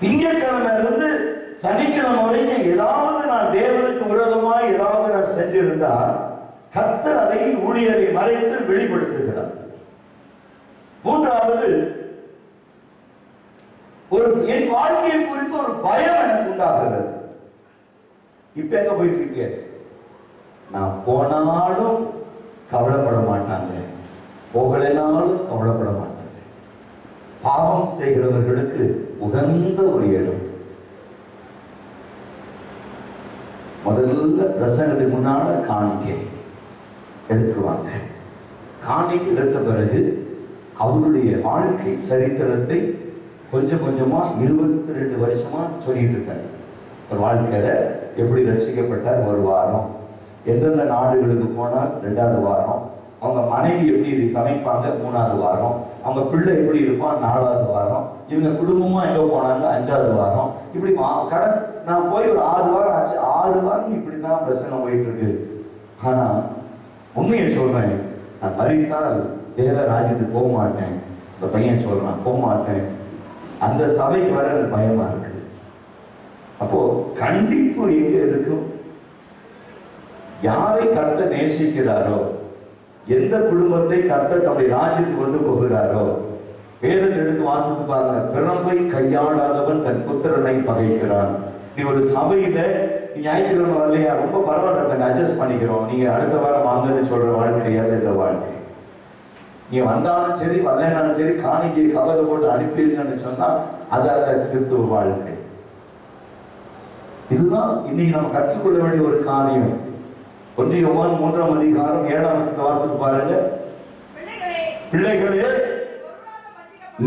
திங்கட்கிழமை இருந்து சனிக்கிழமை வரைக்கும் ஏதாவது நான் தேவனுக்கு விரோதமாய் ஏதாவது நான் செஞ்சிருந்தா கர்த்தர் அதை ஊழியரை மறைத்து வெளிப்படுத்துகிறார். மூன்றாவது, ஒரு என் வாழ்க்கையை குறித்து ஒரு பயம் எனக்கு உண்டாகிறது. இப்ப எங்க போயிட்டு இருக்கீங்க? நான் போனாலும் கவலைப்பட மாட்டாங்க, போகலைனாலும் கவலைப்பட மாட்டாங்க. பாவம் செய்கிறவர்களுக்கு உகந்த ஒரு இடம். முதல்ல பிரசங்கத்துக்கு முன்னால காணிக்கை எடுத்துருவாங்க. காணிக்கை எடுத்த பிறகு அவருடைய வாழ்க்கை சரித்திரத்தை கொஞ்சம் கொஞ்சமா 22 வருஷமா சொல்லிட்டு இருக்காரு. ஒரு வாழ்க்கையில எப்படி ரட்சிக்கப்பட்டார், ஒரு வாரம், எந்தெந்த நாடுகளுக்கு போனார் 2வது வாரம், அவங்க மனைவி எப்படி சமைப்பாங்க 3வது வாரம், அவங்க பிள்ளை எப்படி இருப்பான் 4வது வாரம், இவங்க குடும்பமா எங்க போனாங்க 5வது வாரம். இப்படி நான் போய் ஒரு 6 வாரம் ஆச்சு. 6 வாரம் இப்படிதான் பிரசனம் போயிட்டு இருக்கு. ஆனா உண்மையை சொல்றேன், நான் மறித்தால் தேவ ராஜ்யத்துக்கு போக மாட்டேன். இந்த பையன் சொல்றான், போக மாட்டேன், அந்த சபைக்கு வர எனக்கு பயமா இருக்கு. அப்போ கண்டிப்பு எங்க இருக்கும்? யாரை கர்த்தர் நேசிக்கிறாரோ, எந்த குடும்பத்தை கர்த்தர் தம்முடைய ராஜ்யத்துக்கு கொண்டு போகிறாரோ, வேதத்தை எடுத்து வாசித்து பாருங்க. பிறம்பை கையாளாதவன் தன் புத்திரனை பகைக்கிறான். நீ ஒரு சபையில நீ ஞாயிற்றுக்கிழமை வரலையா, ரொம்ப பரவாயில்ல, அட்ஜஸ்ட் பண்ணிக்கிறோம், நீங்க அடுத்த வாரம் வாங்கன்னு சொல்ற வாழ்க்கையால இந்த வாழ்க்கை. நீ வந்தாலும் சரி வரலைனாலும் சரி காணிக்கை கவலை போட்டு அனுப்பிடுங்கன்னு சொன்னா அதால கிறிஸ்துவ வாழ்க்கை. இதுதான் இன்னைக்கு நம்ம கற்றுக்கொள்ள வேண்டிய ஒரு காரியம். 1 யோவான் 3ஆம் அதிகாரம் 7ஆம் வசனத்தை வாசித்து பாருங்க. பிள்ளைகளே,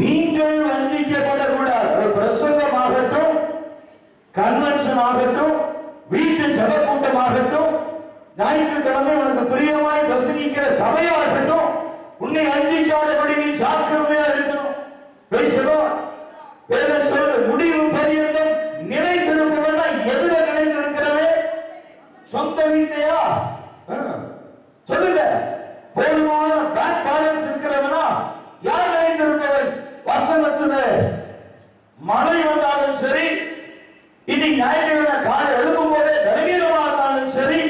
நீங்கள் வஞ்சிக்கப்படக்கூடாது. ஒரு பிரசங்கம் ஆகட்டும், கன்வென்ஷன் ஆகட்டும், வீட்டு ஜப கூட்டமாகட்டும், ஞாயிற்றுக்கிழமை உனக்கு பிரியமாய் பிரசங்கிக்கிற சபையாகட்டும், உன்னை வஞ்சிக்காதபடி நீ ஜாக்கிரதையா இருக்கணும். வேதம் சொல்றது, முடிவு பரியந்தம் நிலைத்திருப்பவனா எதுல நிலைத்திருக்கிறவே? சொந்த வீட்டையா? சொல்லுங்க. போதுமான பேங்க் பேலன்ஸ் இருக்கிறவனா? யார் நிலைத்திருப்பவன்? வசனத்துல மழை வந்தாலும் சரி, இன்னைக்கு ஞாயிற்றுக்கிழமை காலை எழுப்பும் போதே பலவீனமா இருந்தாலும் சரி,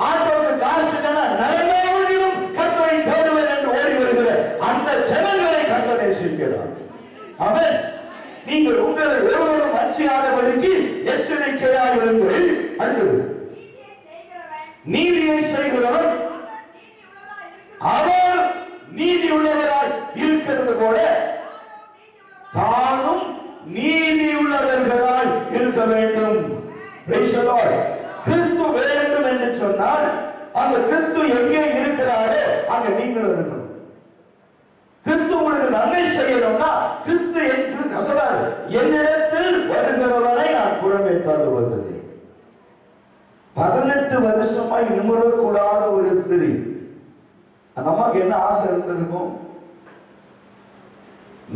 ஆட்டோக்கு காசு நடந்தாலும் கர்த்தரை தேடுவேன் என்று ஓடி வருகிற அந்த ஜனங்களை கர்த்தர் நேசிக்கிறார். அவன் நீங்கள் உங்களை ஒருவரும் வஞ்சியாதபடிக்கு எச்சரிக்கையாக இருங்கள். அடுத்தது, நீதியை செய்கிறவன் அவர் நீதி உள்ளவராய் இருக்கிறது போல தானும் நீதி உள்ளவர்களாய் இருக்க வேண்டும். கிறிஸ்து வேண்டும் என்று சொன்னால் அந்த கிறிஸ்து எங்கே இருக்கிறாரோ அங்க நீங்களும் இருக்கணும். கிறிஸ்து உங்களுக்கு நன்மை செய்யணும்னா கிறிஸ்து என்னிடத்தில் வருகிறவரை நான் புறமே தள்ளுவதில்லை. 18 வருஷமாய் நிமிரக்கூடாத ஒரு ஸ்திரீ, அந்த அம்மாக்கு என்ன ஆசை இருந்திருக்கும்?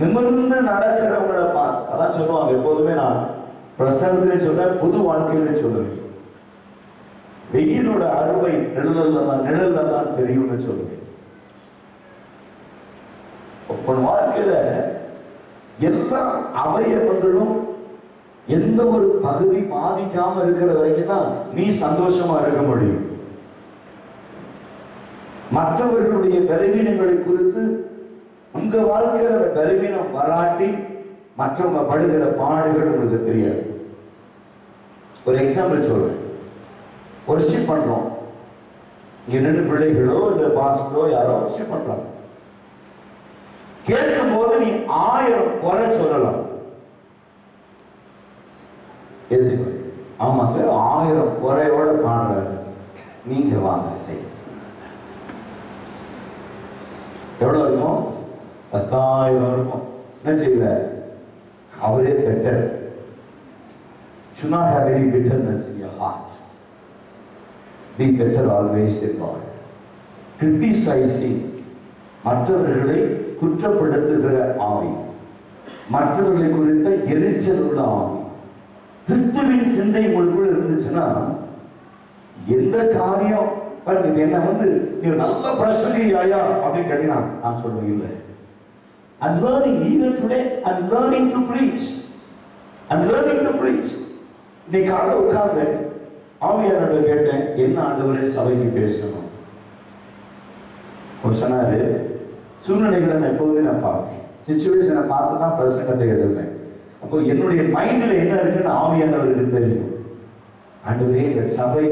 நிமிர்ந்து நடக்கிறவங்களை பார்த்து. அதான் சொல்லுவாங்க எப்போதுமே, நான் பிரசங்கத்திலே சொல்றேன், புது வாழ்க்கையிலே சொல்லுவேன், வெயிலோட அறுவை நிழல்ல தான் தெரியும்னு சொல்லுவேன். வாழ்க்கையில எல்லா அவயவங்களும் எந்த ஒரு பகுதி பாதிக்காம இருக்கிற வரைக்கும் தான் நீ சந்தோஷமா இருக்க முடியும். மற்றவர்களுடைய பலவீனங்களை குறித்து உங்க வாழ்க்கையில பலவீனம் வராட்டி மற்றவங்க படுகிற பாடுகள் உங்களுக்கு தெரியாது. ஒரு எக்ஸாம்பிள் சொல்றேன். ஒரு ஷிப் பண்றோம், இங்க நின்று பிள்ளைகளோ இல்ல பாஸ்டரோ யாரோ ஷிப் பண்றாங்க. கேட்கும் போது நீ 1000 குறை சொல்லலாம். எதுக்கு? ஆமாங்க, 1000 குறையோட பாடுறாரு, நீங்க வாங்க செய். எவ்வளவு இருக்கும்? 10,000 இருக்கும். என்ன செய்வார்? அவரே better. Should not have any bitterness in your heart. Be better always in God. Criticizing, மற்றவர்களை குற்றப்படுத்துகிற ஆவி, மற்றவர்களை குறித்த எரிச்சல் உள்ள ஆவி. கிறிஸ்துவின் சிந்தை உங்களுக்குள்ள இருந்துச்சுன்னா எந்த காரியம் என்ன நீ நல்ல பிரசங்கியாயா அப்படின்னு கேட்டீங்கன்னா நான் சொல்லுவேன் இல்லை. I'm learning even today. I'm learning to preach. I'm learning to preach. நீ காலைல உட்கார்ந்து ஆவியானோட கேட்டேன், என்ன ஆண்டவரே சபைக்கு பேசணும். ஒரு சொன்னாரு, சூழ்நிலைகளை நான் எப்போதுமே நான் பார்ப்பேன், சிச்சுவேஷனை பார்த்து தான் பிரசங்கத்தை எழுதுவேன். அப்போ என்னுடைய மைண்டில் என்ன இருக்குன்னு ஆவியானவருக்கு தெரியும். ஆண்டவரே இந்த சபை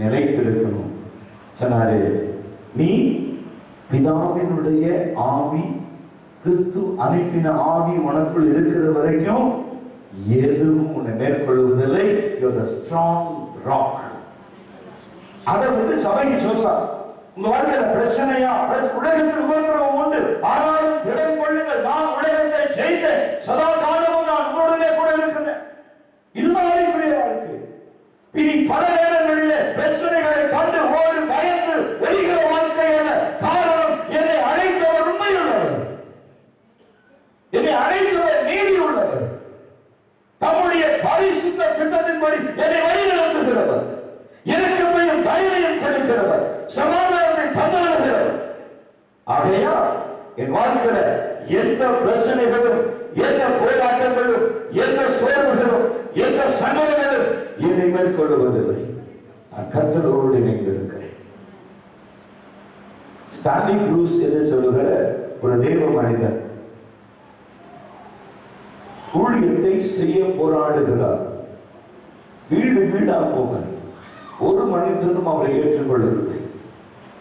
நிலைத்திருக்கணும் சொன்னாரு. நீ பிதாவினுடைய ஆவி, கிறிஸ்து அனுப்பின ஆவி உனக்குள் இருக்கிற வரைக்கும் எதுவும் உன்னை மேற்கொள்வதில்லை. You're the strong rock. அதை சபைக்கு சொல்லலாம். உங்க வாழ்க்கையில பிரச்சனையா, உலகத்தில் உபத்திரவம் உண்டு, ஆனாலும் திடம் கொள்ளுங்கள், நான் உலகத்தை செய்தேன், சதா காலமும் நான் உங்களுடனே கூட இருக்கிறேன். இதுதான் ஆவிக்குரிய வாழ்க்கை. இனி பல நேரங்களில் பிரச்சனைகளை கண்டு ஓடி பயந்து வெளிகிற வாழ்க்கையான காரணம், என்னை அழைத்தவர் உண்மையுள்ளவர், என்னை அழைத்தவர் நீதி உள்ளவர், தம்முடைய பரிசுத்த திட்டத்தின்படி என்னை வழி நடத்துகிறவர், எனக்கு தைரியம் கொடுக்கிறவர், சமாதானத்தை தந்துகிறவர். ஆகையா என் வாழ்க்கையில எந்த பிரச்சனைகளும், எந்த போராட்டங்களும், எந்த சோர்வுகளும், எந்த சங்கடங்களும் என்னை மேற்கொள்ளுவதில்லை. நான் கர்த்தரோடு இணைந்திருக்கிறேன். ஸ்டான்லி ப்ரூஸ் என்று சொல்லுகிற ஒரு தேவ மனிதன் ஊழியத்தை செய்ய போராடுகிறார். வீடு வீடா போகிறார். ஒரு மனிதனும் அவரை ஏற்றுக்கொள்ளவில்லை.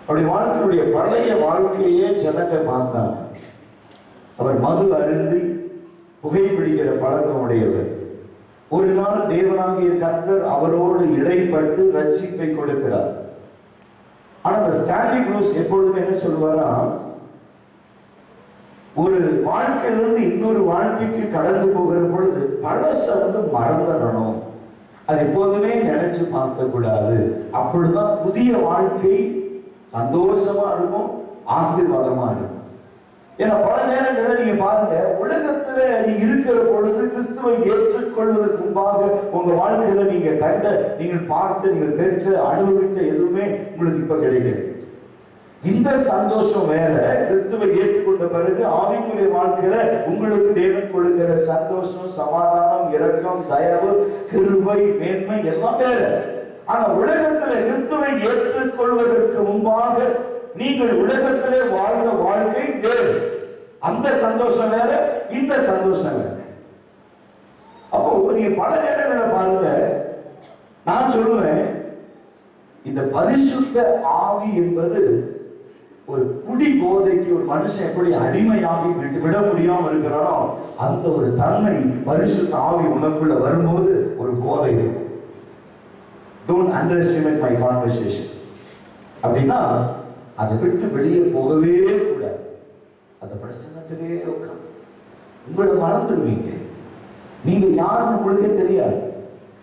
அவருடைய வாழ்க்கையுடைய பழைய வாழ்க்கையே ஜனங்க பார்த்தாங்க. அவர் மது அருந்தி புகைப்பிடிக்கிற பழக்கம் உடையவர். ஒரு நாள் தேவனாகிய கர்த்தர் அவரோடு இடைப்பட்டு ரட்சிப்பை கொடுக்கிறார். ஆனா ஸ்டான்லி ப்ரூஸ் எப்பொழுதுமே என்ன சொல்லுவாரா, ஒரு வாழ்க்கையிலிருந்து இன்னொரு வாழ்க்கைக்கு கடந்து போகிற பொழுது பழச மறந்துடணும், அது எப்போதுமே நினைச்சு பார்க்க கூடாது. அப்பொழுதுதான் புதிய வாழ்க்கை சந்தோஷமா இருக்கும், ஆசீர்வாதமா இருக்கும். ஏன்னா பல நேரங்களில் நீங்க பாருங்க, உலகத்துல நீங்க இருக்கிற பொழுது கிறிஸ்துவை ஏற்றுக்கொள்வதற்கு முன்பாக உங்க வாழ்க்கையில நீங்க கண்ட, நீங்கள் பார்த்து, நீங்கள் பெற்ற, அனுபவித்த எதுவுமே உங்களுக்கு இப்ப கிடைக்கல. இந்த சந்தோஷம் வேற. கிறிஸ்துவை ஏற்றுக்கொண்ட பிறகு ஆவிக்குரிய வாழ்க்கையில உங்களுக்கு தேவன் கொடுக்கிற சந்தோஷம், சமாதானம், இரக்கம், தயவு, கிருபை, மேன்மை எல்லாம் வேற. ஆனா உலகத்துல கிறிஸ்துவை ஏற்றுக்கொள்வதற்கு முன்பாக நீங்கள் உலகத்திலே வாழ்ந்த வாழ்க்கை வேறு. அந்த சந்தோஷம் வேற, இந்த சந்தோஷம் வேற. அப்போ நீங்க பல நேரங்களில் பாருங்க, நான் சொல்லுவேன், இந்த பரிசுத்த ஆவி என்பது ஒரு குடி போதைக்கு ஒரு மனுஷன் எப்படி அடிமையாகி விட முடியாம இருக்கிறானோ அந்த ஒரு தன்மை பரிசுத்த ஆவி உனக்குள்ள வரும்போது ஒரு போதை இருக்கும். Don't underestimate my conversation. அப்படின்னா அதை விட்டு வெளியே போகவே கூடாது. அந்த பிரசன்னத்திலே உட்கார்ந்து உங்களை மறந்துடுவீங்க. நீங்க யாருன்னு உங்களுக்கே தெரியாது,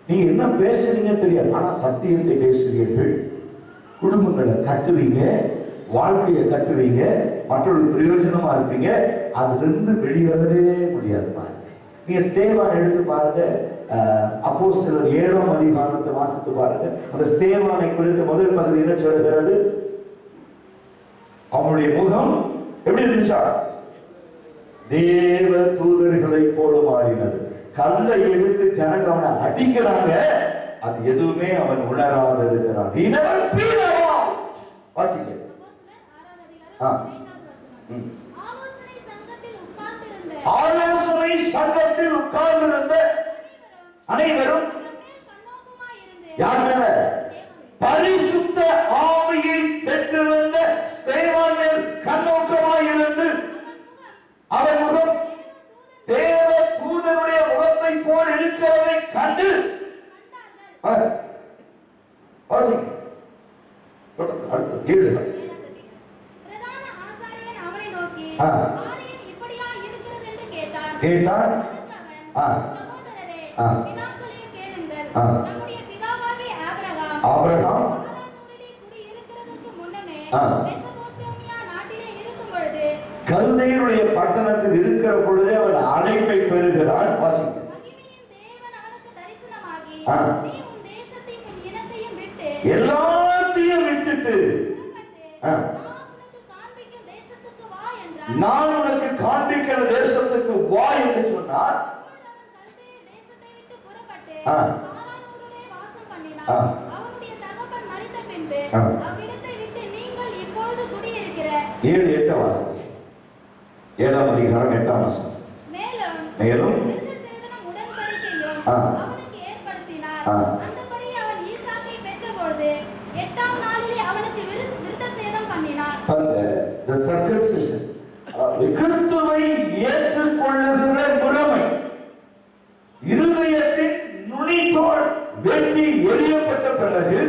நீங்க என்ன பேசுறீங்க தெரியாது. ஆனா சத்தியத்தை பேசுவீர்கள், குடும்பங்களை கட்டுவீங்க, வாழ்க்கையை கட்டுவீங்க, மற்றவர்களுக்கு பிரயோஜனமா இருப்பீங்க. அதுல இருந்து வெளியேறவே முடியாது. பாருங்க, நீங்க ஸ்தேவான் எடுத்து பாருங்க. அப்போஸ்தலர் 7ஆம் அதிகாரத்தை வாசித்து பாருங்க. அந்த ஸ்தேவானை குறித்த முதல் பகுதி என்ன சொல்கிறது? அவனுடைய முகம் எப்படி இருந்துச்சா? தேவ தூதர்களை போல மாறினது. கல்லை எடுத்து ஜனங்க அவனை அடிக்கிறாங்க, அது எதுவுமே அவன் உணராத இருக்கிறான். வாசிக்க ஆலோசனை சங்கத்தில் உட்கார்ந்திருந்த அனைவரும் யார் மேல? பரிசுத்த ஆவியை பெற்றிருந்த ஸ்தேவான் மேல் கண்ணோக்கமாயிருந்து அவன் முகம் தேவ தூதனுடைய முகத்தை போல் இருக்க இருக்கிறதை கண்டு அடுத்து 7 பிரதான ஆசாரியன் அவனை நோக்கி காரியம் இப்படியா இருக்கிறது என்று கேட்டான். சகோதரரே, பிதாக்களையும் கேளுங்கள். நம்முடைய பிதாவாகிய ஆபிரகாம் கானானிலே குடியிருக்கிறதற்கு முன்னமே மெசொப்பொத்தாமியா நாட்டிலே இருக்கும் பொழுது கல்தேயருடைய பட்டணத்தில் இருக்கிற பொழுதே அவன் அழைப்பை பெறுகிறான். வாசிங்க. மகிமையின் தேவன் அவனுக்கு தரிசனமாகி நீ உன் தேசத்தையும் உன் இனத்தையும் விட்டு எல்லாத்தையும் விட்டுட்டு நான் உனக்கு காண்பிக்கிற தேசத்துக்கு வா என்று சொன்னார். அவனுடைய தகப்பன் மரித்த பின்பு அவ்விடத்தை விட்டு நீங்கள் இப்பொழுது குடியிருக்கிற 7-8 வாசகம். 7ஆம் அதிகாரம் 8ஆம் வசனம். மேலும் விருத்தசேதனம் உடன்படிக்கையும் அவனுக்கு ஏற்படுத்தினார். அந்தபடி அவன் ஈசாக்கை பெற்றபொழுது 8ஆம் நாளிலே அவனுக்கு விருத்தசேதனம் பண்ணினார். The circumcision, கிறிஸ்துவை ஏற்றுக்கொள்ளுகிற முறைமை, இருதயத்தின் நுனித்தோல் வெட்டி எறியப்பட்ட பிறகு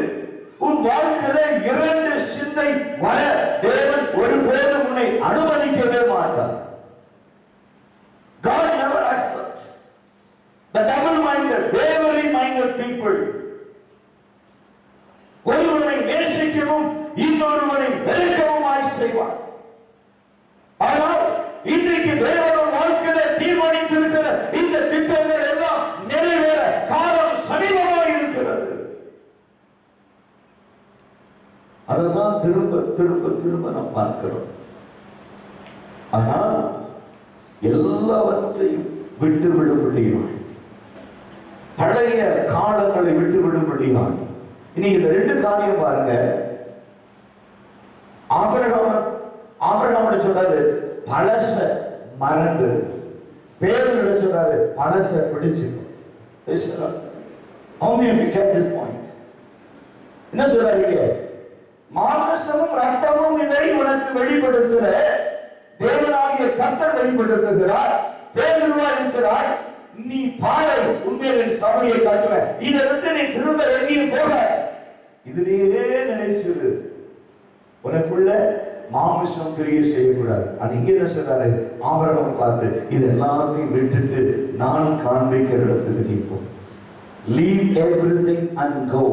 உன் வாழ்க்கையில் 2 சிந்தை வர தேவன் ஒருபோதும் உன்னை அனுமதிக்கவே மாட்டார். God never accepts the double-minded, wavery-minded people. ஒருவனை நேசிக்கவும் இன்னொருவனை வெறுக்கவுமாய் செய்வார். ஆனால் இன்றைக்கு தேவன் வாழ்க்கையில தீர்மானித்திருக்கிற இந்த திட்டங்கள் எல்லாம் நிறைவேற காலம் சமீபமாக இருக்கிறது. அதுதான் திரும்ப திரும்ப திரும்ப நாம் பார்க்கிறோம். ஆனால் எல்லாவற்றையும் விட்டுவிடும்படியாய், பழைய காலங்களை விட்டுவிடும்படியாய். இன்னைக்கு இந்த 2 காரியம் பாருங்க. ஆபிரகாம் சொல்றாரு பழச மறந்து, பேதுரு சொல்றாரு பழச பிடிச்சு. என்ன சொல்றாரு? மாம்சமும் ரத்தமும் இதை உனக்கு வெளிப்படுத்துற தேவனாகிய கர்த்தர் வெளிப்படுத்துகிறார். பேதுருவா இருக்கிறாய், நீ பாரு உண்மையில் சபையை காட்டுவ. இதை விட்டு நீ திரும்ப எங்கேயும் போக, இதுலயே நினைச்சிரு. உனக்குள்ள மாமிசம் கிரியை செய்யக்கூடாது. அது இங்க என்ன சொல்றாரு? ஆபிரகாம் பார்த்து இது எல்லாத்தையும் விட்டுட்டு நான் காண்பிக்கிற இடத்துக்கு நீ போ. Leave everything and go.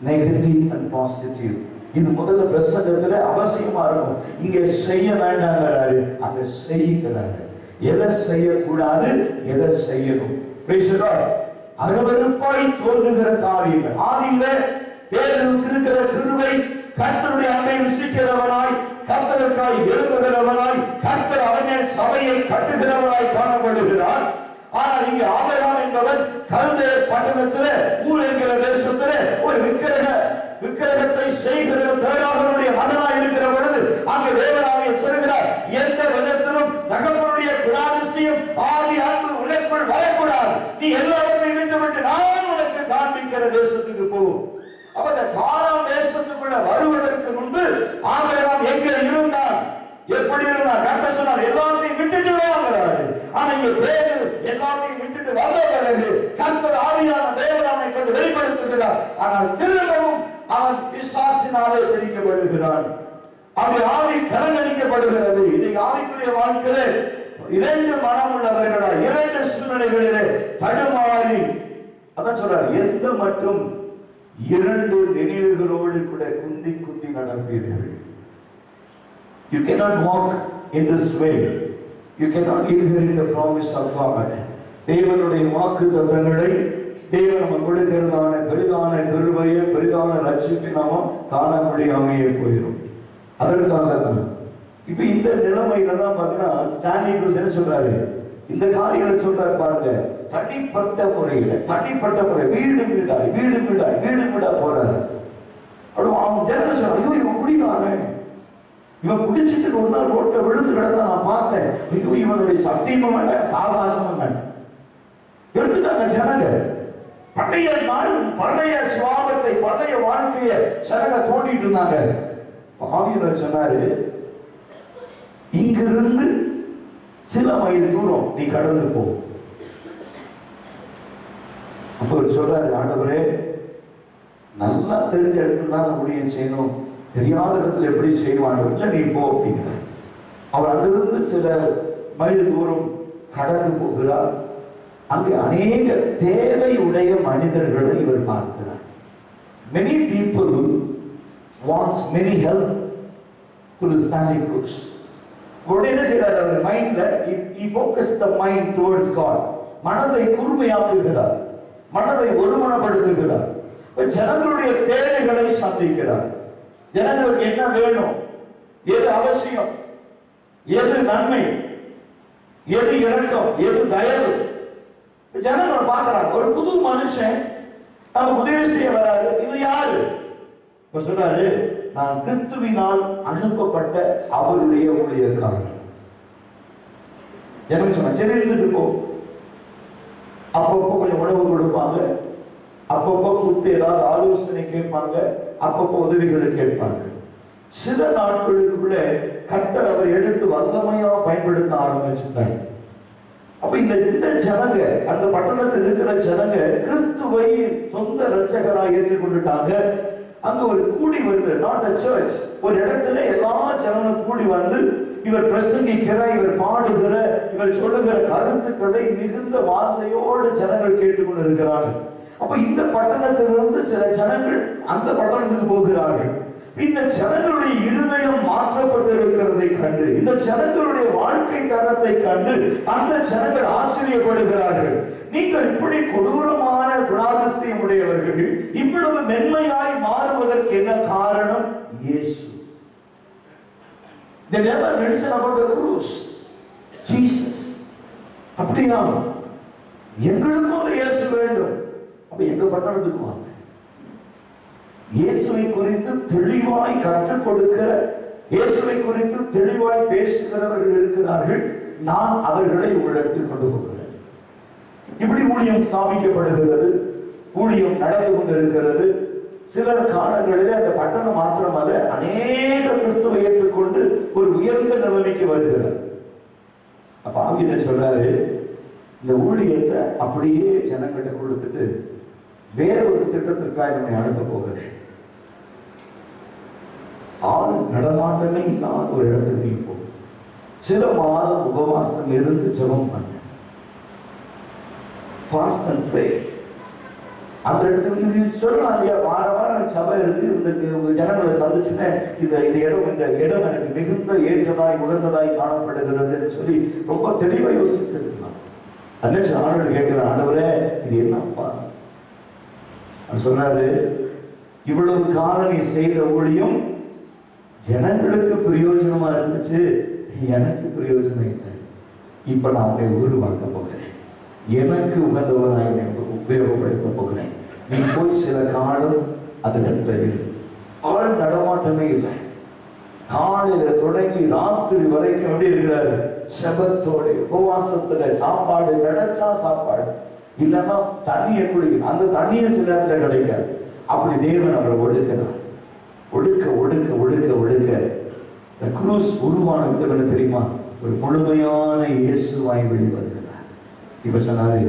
Negative and positive. இது முதல்ல பிரசங்கத்துல அவசியமா இருக்கும். இங்க செய்ய வேண்டாங்கிறாரு, அங்க செய்கிறாரு. எதை செய்யக்கூடாது, எதை செய்யணும். அருவருப்பாய் தோன்றுகிற காரியங்கள். ஆதியில பேதுருக்கு இருக்கிற கிருபை, கர்த்தருடைய அன்பை ருசிக்கிறவனாய், கர்த்தருக்காய் எழுப்புகிறவனாய், கர்த்தர் அவன் சபையை கட்டுகிறவனாய் காணப்படுகிறார். ஆனால் இங்கே ஆபிரகாம் என்பவர் கல்தேயர் பட்டணத்திலே, ஊர் என்கிற தேசத்திலே ஒரு விக்கிரகத்தை செய்கிற தேடாளருடைய மகனாய் இருக்கிற பொழுது அங்கு தேவனாகிய சொல்கிறார், எந்த விதத்திலும் தகப்பனுடைய குணாதிசயம் ஆதி அன்பு உனக்குள் வரக்கூடாது. நீ எல்லாவற்றையும் விட்டுவிட்டு நான் உனக்கு காண்பிக்கிற தேசத்துக்கு போ. அப்ப இந்த கானான் தேசத்துக்குள்ள வருவதற்கு முன்பு ஆபிரகாம் எங்க இருந்தான், எப்படி இருந்தான்? கர்த்தர் சொன்னார் எல்லாத்தையும் விட்டுட்டு வாங்கிறாரு. ஆனா இங்க பேதுரு எல்லாத்தையும் விட்டுட்டு வந்த பிறகு கர்த்தர் ஆவியான தேவன் அவனை கொண்டு வெளிப்படுத்துகிறார். ஆனால் திரும்பவும் அவன் பிசாசினாலே பிடிக்கப்படுகிறான். அப்படி ஆவி கலங்கடிக்கப்படுகிறது. இன்னைக்கு ஆவிக்குரிய வாழ்க்கையிலே 2 மனம் உள்ளவர்களா 2 சூழ்நிலைகளிலே தடுமாறி, அதான் சொல்றாரு, எந்த மட்டும் 2 நினைவுகளோடு கூட குந்தி குந்தி நடப்பீர்கள். You cannot walk in this way. You cannot inherit the promise of God. தேவனுடைய வாக்குத்தத்தங்களை தேவன் நமக்கு கொடுக்கிறதான பெரிதான கிருபையை, பெரிதான ரட்சிப்பை நாம காண முடியாமையே போயிடும். அதற்காக தான் இப்ப இந்த நிலைமையில தான் பாத்தீங்கன்னா ஸ்டான்லி க்ரூஸ் என்ன சொல்றாரு, இந்த காரியங்களை சொல்றாரு பாருங்க. தனிப்பட்ட முறையில வீடு வீடா போறாரு. அவங்க ஜனங்க சொல்றாங்க, ஐயோ இவன் குடிக்காரன், இவன் குடிச்சிட்டு ஒரு நாள் ரோட்டை விழுந்து கிடந்தா நான் பார்த்தேன். ஐயோ இவனுடைய சத்தியமும் வேண்டாம், சாவகாசமும் வேண்டாம். எடுத்துட்டாங்க ஜனங்க. பழைய சுவாபத்தை, பழைய வாழ்க்கையை ஜனங்க தோண்டிட்டு இருந்தாங்க. ஆவியானவர் சொன்னாரு, இங்கிருந்து சில மைல் தூரம் நீ கடந்து போ. அப்ப அவர் சொல்றாரு, ஆண்டவரே நல்லா தெரிஞ்ச இடத்துல தான் ஊழியம் செய்யணும், தெரியாத இடத்துல எப்படி செய்வாங்க, இல்லை நீ போ அப்படிங்கிறார். அவர் அங்கிருந்து சில மைல் தூரம் கடந்து போகிறார். அங்கு அநேக தேவையுடைய மனிதர்களை இவர் பார்க்கிறார். Many people wants many help to the standing groups. உடனே என்ன செய்யறார், அவர் மைண்ட்ல he focused the mind towards God. மனதை கூர்மையாக்குகிறார், மனதை ஒருமனப்படுத்துகிறார். ஜனங்களுடைய தேவைகளை சந்திக்கிறார். ஜனங்களுக்கு என்ன வேணும், எது அவசியம், எது நன்மை, எது இரக்கம், எது தயவு, ஜனங்கள் பார்க்கிறாங்க. ஒரு புது மனுஷன் நம்ம உதவி செய்ய வராரு. இது யாரு? சொல்றாரு, நான் கிறிஸ்துவினால் அனுப்பப்பட்ட அவருடைய ஊழியக்காரர். எனக்கு சொன்ன சரி இருந்துட்டு போ. அப்பப்போ கொஞ்சம் உணவு கொடுப்பாங்க, அப்பப்போ கூப்பிட்டு ஏதாவது ஆலோசனை கேட்பாங்க, அப்பப்போ உதவிகளை கேட்பாங்க. சில நாட்களுக்குள்ள கர்த்தர் அவர் எடுத்து வல்லமையா பயன்படுத்த ஆரம்பிச்சுட்டாங்க. அப்ப இந்த ஜனங்க, அந்த பட்டணத்தில் இருக்கிற ஜனங்க கிறிஸ்துவை சொந்த இரட்சகராக ஏற்றுக்கொண்டுட்டாங்க. அங்க ஒரு கூடி வருது, நாட் a church. ஒரு இடத்துல எல்லா ஜனங்களும் கூடி வந்து இவர் பிரசங்கிக்கிற, இவர் பாடுகிற, இவர் சொல்லுகிற கருத்துக்களை மிகுந்த வாஞ்சையோடு ஜனங்கள் கேட்டுக்கொண்டு இருக்கிறாங்க. அப்ப இந்த பட்டணத்திலிருந்து சில ஜனங்கள் அந்த பட்டணத்துக்கு போகிறார்கள். இந்த ஜனங்களுடைய இருதயம் மாற்றப்பட்டிருக்கிறதை கண்டு, இந்த ஜனங்களுடைய வாழ்க்கை தரத்தை கண்டு அந்த ஜனங்கள் ஆச்சரியப்படுகிறார்கள். நீங்கள் இப்படி கொடூரமான குணாதிசயம் உடையவர்கள், இவ்வளவு மென்மையாய் மாறுவதற்கு என்ன காரணம்? இயேசு. They never mention about the cross. Jesus. அப்படியா? எங்களுக்கும் இயேசு வேண்டும். அப்ப எங்க பட்டணத்துக்கு வாங்க. இயேசுவை குறித்து தெளிவாய் கற்றுக் கொடுக்கிற, இயேசுவை குறித்து தெளிவாய் பேசுகிறவர்கள் இருக்கிறார்கள். நான் அவர்களை உள்ளத்தில் கொண்டு போகிறேன். இப்படி ஊழியம் ஸ்தாபிக்கப்படுகிறது, ஊழியம் நடந்து கொண்டிருக்கிறது. சிலர் காலங்களிலே அந்த பட்டணம் மாத்திரமல்ல, அநேக கிறிஸ்துவை ஏற்றுக்கொண்டு ஒரு உயர்ந்த நிலைமைக்கு வருகிறார். அப்ப ஆவியானவர் சொல்றாரு, இந்த ஊழியத்தை அப்படியே ஜனங்கிட்ட கொடுத்துட்டு வேற ஒரு திட்டத்திற்காக நம்மை அனுப்ப போகிறேன். ஆள் நடமாட்டமே இல்லாத ஒரு இடத்துக்கு நீ போ. சில மாதம் உபவாசம் இருந்து ஜெபம் பண்ண, ஃபாஸ்ட் அண்ட் ப்ரே. அந்த இடத்துல நீ சொல்லலாம் இல்லையா, வார வாரம் சபை இருக்கு, இந்த ஜனங்களை சந்திச்சுட்டேன், இந்த இடம் எனக்கு மிகுந்த ஏற்றதாய் உகந்ததாய் காணப்படுகிறதுன்னு சொல்லி ரொம்ப தெளிவா யோசிச்சிருக்கலாம். அன்னைக்கு ஆண்டவர் கேட்கிற, ஆண்டவரே இது என்னப்பா சொன்னாரு, இவ்வளவு காலம் நீ செய்த ஊழியம் ஜனங்களுக்கு பிரயோஜனமா இருந்துச்சு, எனக்கு பிரயோஜனம் இல்லை. இப்ப நான் உன்னை உருவாக்க போகிறேன், எனக்கு உகந்தவனாக உபயோகப்படுத்த போகிறேன். நீ போய் சில காலம் அந்த இடத்துல இரு. ஆள் நடமாட்டமே இல்லை. காலையில தொடங்கி ராத்திரி வரைக்கும் எப்படி இருக்கிறாரு? செபத்தோட உபவாசத்துல. சாப்பாடு கிடைச்சா சாப்பாடு, இல்லைன்னா தண்ணியை குடிக்கணும். அந்த தண்ணியை சில இடத்துல கிடைக்காது. அப்படி தேவன் அவரை ஒடுக்கிறார். ஒடுக்க ஒடுக்க ஒடுக்க ஒடுக்க இந்த குரூஸ் உருவான விதம் என்ன தெரியுமா? ஒரு முழுமையான இயேசுவாய் வெளிவருகிறார். இப்ப சொன்னாரு,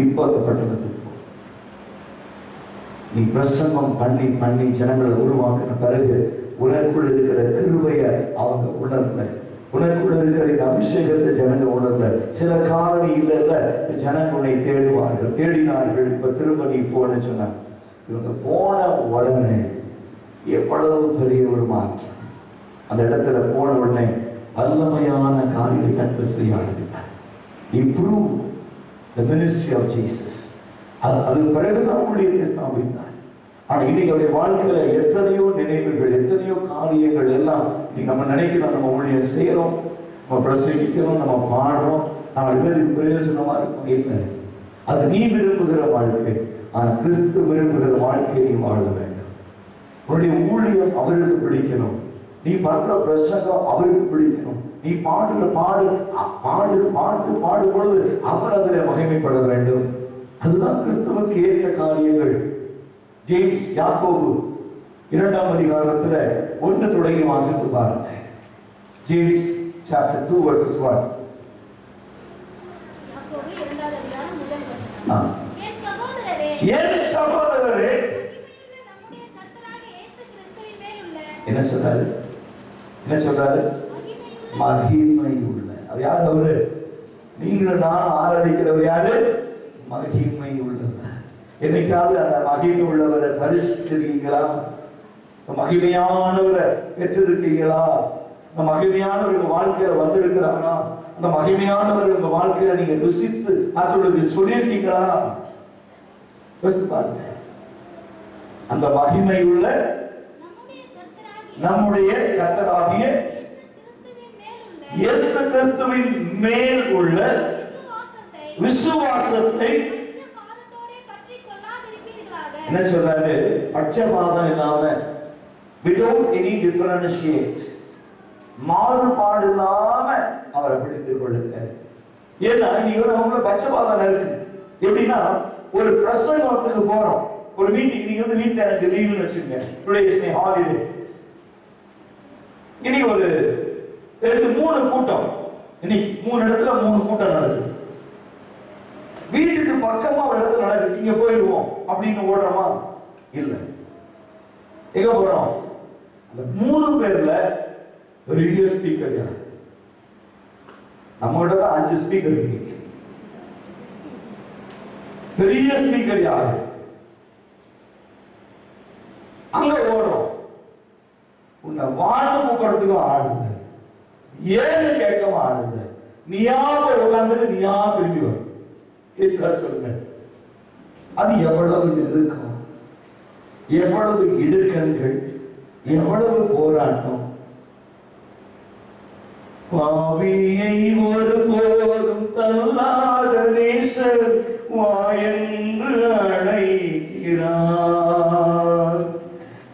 இப்ப அந்த பட்டணத்துக்கு போ. நீ பிரசங்கம் பண்ணி பண்ணி ஜனங்களை உருவாக்கின பிறகு உனக்குள்ள இருக்கிற கிருபைய அவங்க உணரல, உனக்குள்ள இருக்கிற இந்த அபிஷேகத்தை ஜனங்க உணரல. சில காரணி இல்ல, ஜனங்க உன்னை தேடுவார்கள், தேடினார்கள். இப்ப திரும்ப நீ போன்னு சொன்னாங்க. இவங்க போன உடனே எவ்வளவு பெரிய ஒரு மாற்றம். அந்த இடத்துல போன உடனே வல்லமையான காரியத்தை கர்த்தர் செய்ய ஆரம்பித்தார். He proved the ministry of Jesus. அது பிறகுதான் ஊழியத்தை ஸ்தாபித்தார். ஆனா இன்னைக்கு அவருடைய வாழ்க்கையில எத்தனையோ நினைவுகள், எத்தனையோ காரியங்கள் எல்லாம் இன்னைக்கு நம்ம நினைக்கிறோம். நம்ம ஊழியம் செய்யறோம், நம்ம பிரசங்கிக்கிறோம், நம்ம பாடுறோம், நாலு பேருக்கு பிரயோஜனமா இருக்கும். இல்லை, அது நீ விரும்புகிற வாழ்க்கை. ஆனா கிறிஸ்து விரும்புகிற வாழ்க்கையை நீ வாழ வேண்டும். உன்னுடைய ஊழியம் அவருக்கு பிடிக்கணும், நீ பண்ற பிரசங்கம் அவருக்கு பிடிக்கணும், நீ பாடுற பாட்டு பாடும் பொழுது அவர் அதில் மகிமைப்பட வேண்டும். அதுதான் கிறிஸ்துவுக்கு ஏற்ற காரியங்கள். ஜேம்ஸ், யாக்கோபு 2ஆம் அதிகாரத்துல 1 தொடங்கி வாசித்து பாருங்க. James chapter 2 verses 1. யாக்கோபு 2ஆம் அதிகாரம் முதல் வசனம். என் சகோதரரே, என் சகோதரரே, நம்முடைய கர்த்தராகிய இயேசு கிறிஸ்துவின் மேல் உள்ள என்ன சொல்றாரு? என்ன சொல்றாரு? மகிமை உள்ள. அவர் யார்? அவரு நீங்களும் நான் ஆராதிக்கிறவர் யாரு? மகிமை உள்ளவர். என்னைக்காவது அந்த மகிமை உள்ளவரை தரிசிச்சிருக்கீங்களா? மகிமையானவரை பெற்றிருக்கீங்களா? அந்த மகிமையானவர் உங்க வாழ்க்கையில வந்திருக்கிறாரா? அந்த மகிமையானவர் உங்க வாழ்க்கையில நீங்க ருசித்து மற்றவர்களுக்கு சொல்லியிருக்கீங்களா? யோசித்து பாருங்க. அந்த மகிமை உள்ள நம்முடைய கர்த்தராகிய இயேசு கிறிஸ்துவின் மேல் உள்ள விசுவாசத்தை என்ன சொல்றாரு? பட்சபாதம் இல்லாம, without any differentiate, மாறுபாடு இல்லாம அவரை பிடித்துக் கொள்ளுங்க. ஏன்னா நீங்க அவங்கள பட்சபாதம் இருக்கு. எப்படின்னா, ஒரு பிரசங்கத்துக்கு போறோம், ஒரு மீட்டிங், நீங்க வந்து வீட்டுல எனக்கு லீவுன்னு வச்சுங்க, டுடே இஸ் மை ஹாலிடே. இன்னைக்கு ஒரு 2-3 கூட்டம், இன்னைக்கு 3 இடத்துல 3 கூட்டம் நடக்குது. வீட்டுக்கு பக்கமா ஒரு இடத்துல நடக்குது, இங்க போயிடுவோம் அப்படின்னு ஓடுறோமா? இல்ல. எங்க போறோம்? அந்த 3 பேர்ல பெரிய ஸ்பீக்கர் யார்? நம்மகிட்ட தான் 5 ஸ்பீக்கர் இருக்கு. பெரிய ஸ்பீக்கர் யாரு? அங்க ஓடுறோம். உன்னை வாழ்ந்து கூப்பிடுறதுக்கும் ஆளுங்க, ஏன்னு கேட்கவும் ஆளுங்க. நீயா போய் உட்கார்ந்து நீயா திரும்பி வரும். சொல்லுங்க, அது எவ்வளவு நெருக்கம், எவ்வளவு இடுக்கண்கள், எவ்வளவு போராட்டம். பாவியை ஒருபோதும் தள்ளாத நேசர் வாயென்று அழைக்கிறார்.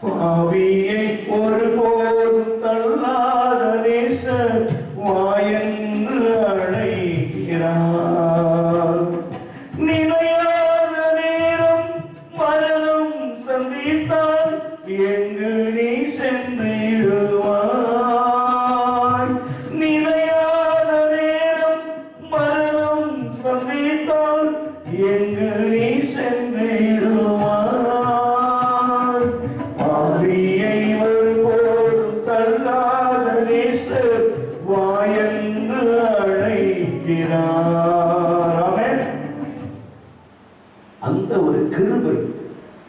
பாவியை ஒருபோதும் தள்ளாத நேசர் வாயென்று அழைக்கிறார். நினையாத நேரம் மரணம் சந்தித்தால் எங்கு நீ சென்றிடுவாய்? நினையாத நேரம் மரணம் சந்தித்தால் எங்கு நீ சென்றிடுவாய்? பாவியை ஒருபோதும் தள்ளாத நேசர் வாயென்று அழைக்கிறார். அந்த ஒரு கிருபை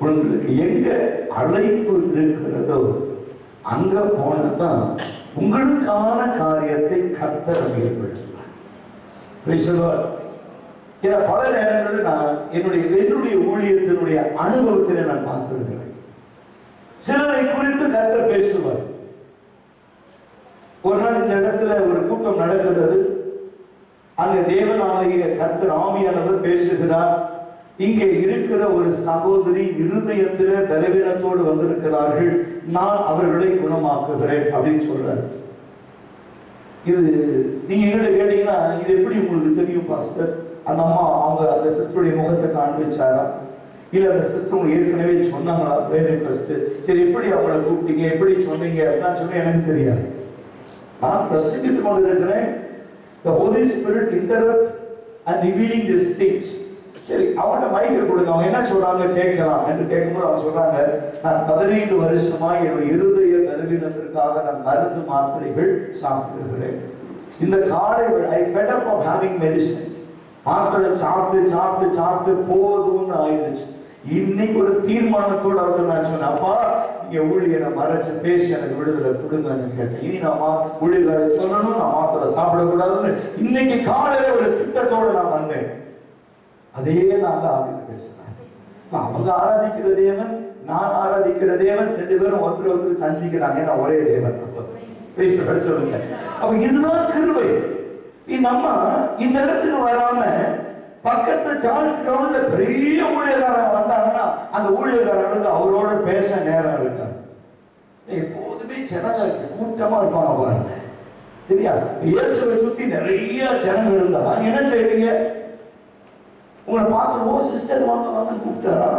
உங்களுக்கு எங்க அழைப்பு இருக்கிறதோ அங்க போனதான் உங்களுக்கான காரியத்தை கர்த்தர் ஏற்படுத்துவார். பல நேரங்களில் நான் என்னுடைய ஊழியத்தினுடைய அனுபவத்திலே நான் பார்த்திருக்கிறேன். சிலரை குறித்து கர்த்தர் பேசுவார். ஒரு நாள் இந்த இடத்துல ஒரு கூட்டம் நடக்கிறது. அங்க தேவனாகிய கர்த்தர் ஆவியானவர் பேசுகிறார். இங்கே இருக்கிற ஒரு சகோதரி இருதயத்தில பலவீனத்தோடு வந்திருக்கிறார்கள், நான் அவர்களை குணமாக்குகிறேன் அப்படின்னு சொல்றாரு. இது நீங்க எங்கிட்ட கேட்டீங்கன்னா, இது எப்படி உங்களுக்கு தெரியும் பாஸ்டர்? அந்த அம்மா அந்த சிஸ்டருடைய முகத்தை காண்பிச்சாரா, இல்ல அந்த சிஸ்டர் ஏற்கனவே சொன்னாங்களா? சரி, எப்படி அவங்களை கூப்பிட்டீங்க, எப்படி சொன்னீங்க அப்படின்னு சொன்னா எனக்கு தெரியாது. நான் பிரசங்கித்துக் கொண்டிருக்கிறேன். The Holy Spirit interrupt and revealing these things. சரி, அவன்கிட்ட மைக்க கொடுங்க, அவங்க என்ன சொல்றாங்க கேட்கலாம் என்று கேட்கும்போது அவங்க சொல்றாங்க, நான் 15 வருஷமா என்னுடைய இருதய பலவீனத்திற்காக நான் மருந்து மாத்திரைகள் சாப்பிடுகிறேன். இந்த காலை I fed up of having medicines. மாத்திரை சாப்பிட்டு சாப்பிட்டு சாப்பிட்டு போதும்னு ஆயிடுச்சு. இன்னைக்கு ஒரு தீர்மானத்தோடு அவர்கள் நான் சொன்னேன், அப்பா நீங்க ஊழியரை மறைச்சு பேசி எனக்கு விடுதலை கொடுங்கன்னு கேட்டேன். இனி நான் ஊழியர்களை சொல்லணும், நான் மாத்திரை சாப்பிடக்கூடாதுன்னு இன்னைக்கு காலையில ஒரு திட்டத்தோடு நான் வந்தேன். அதே நான் தான் அப்படின்னு பேசுறேன். அவங்க ஆராதிக்கிற தேவன், நான் ஆராதிக்கிற தேவன், 2 பேரும் ஒருத்தர் சந்திக்கிறாங்க. ஏன்னா ஒரே தேவன். சொல்லுங்க. அப்ப இதுதான் கிருபை. நம்ம இந்த இடத்துக்கு வராம பக்கத்து சார்ல்ஸ் கிரவுண்ட்ல பெரிய ஊழியக்காரங்க வந்தாங்கன்னா அந்த ஊழியக்காரங்களுக்கு அவரோட பேச நேரம் இருக்காது. எப்போதுமே ஜனங்க கூட்டமா இருப்பாங்க பாருங்க. சரியா? இயேசுவை சுத்தி நிறைய ஜனங்கள் இருந்தா என்ன செய்வீங்க? உங்களை பார்த்து, ஓ சிஸ்டர் வாங்க வாங்கன்னு கூப்பிட்டாரா?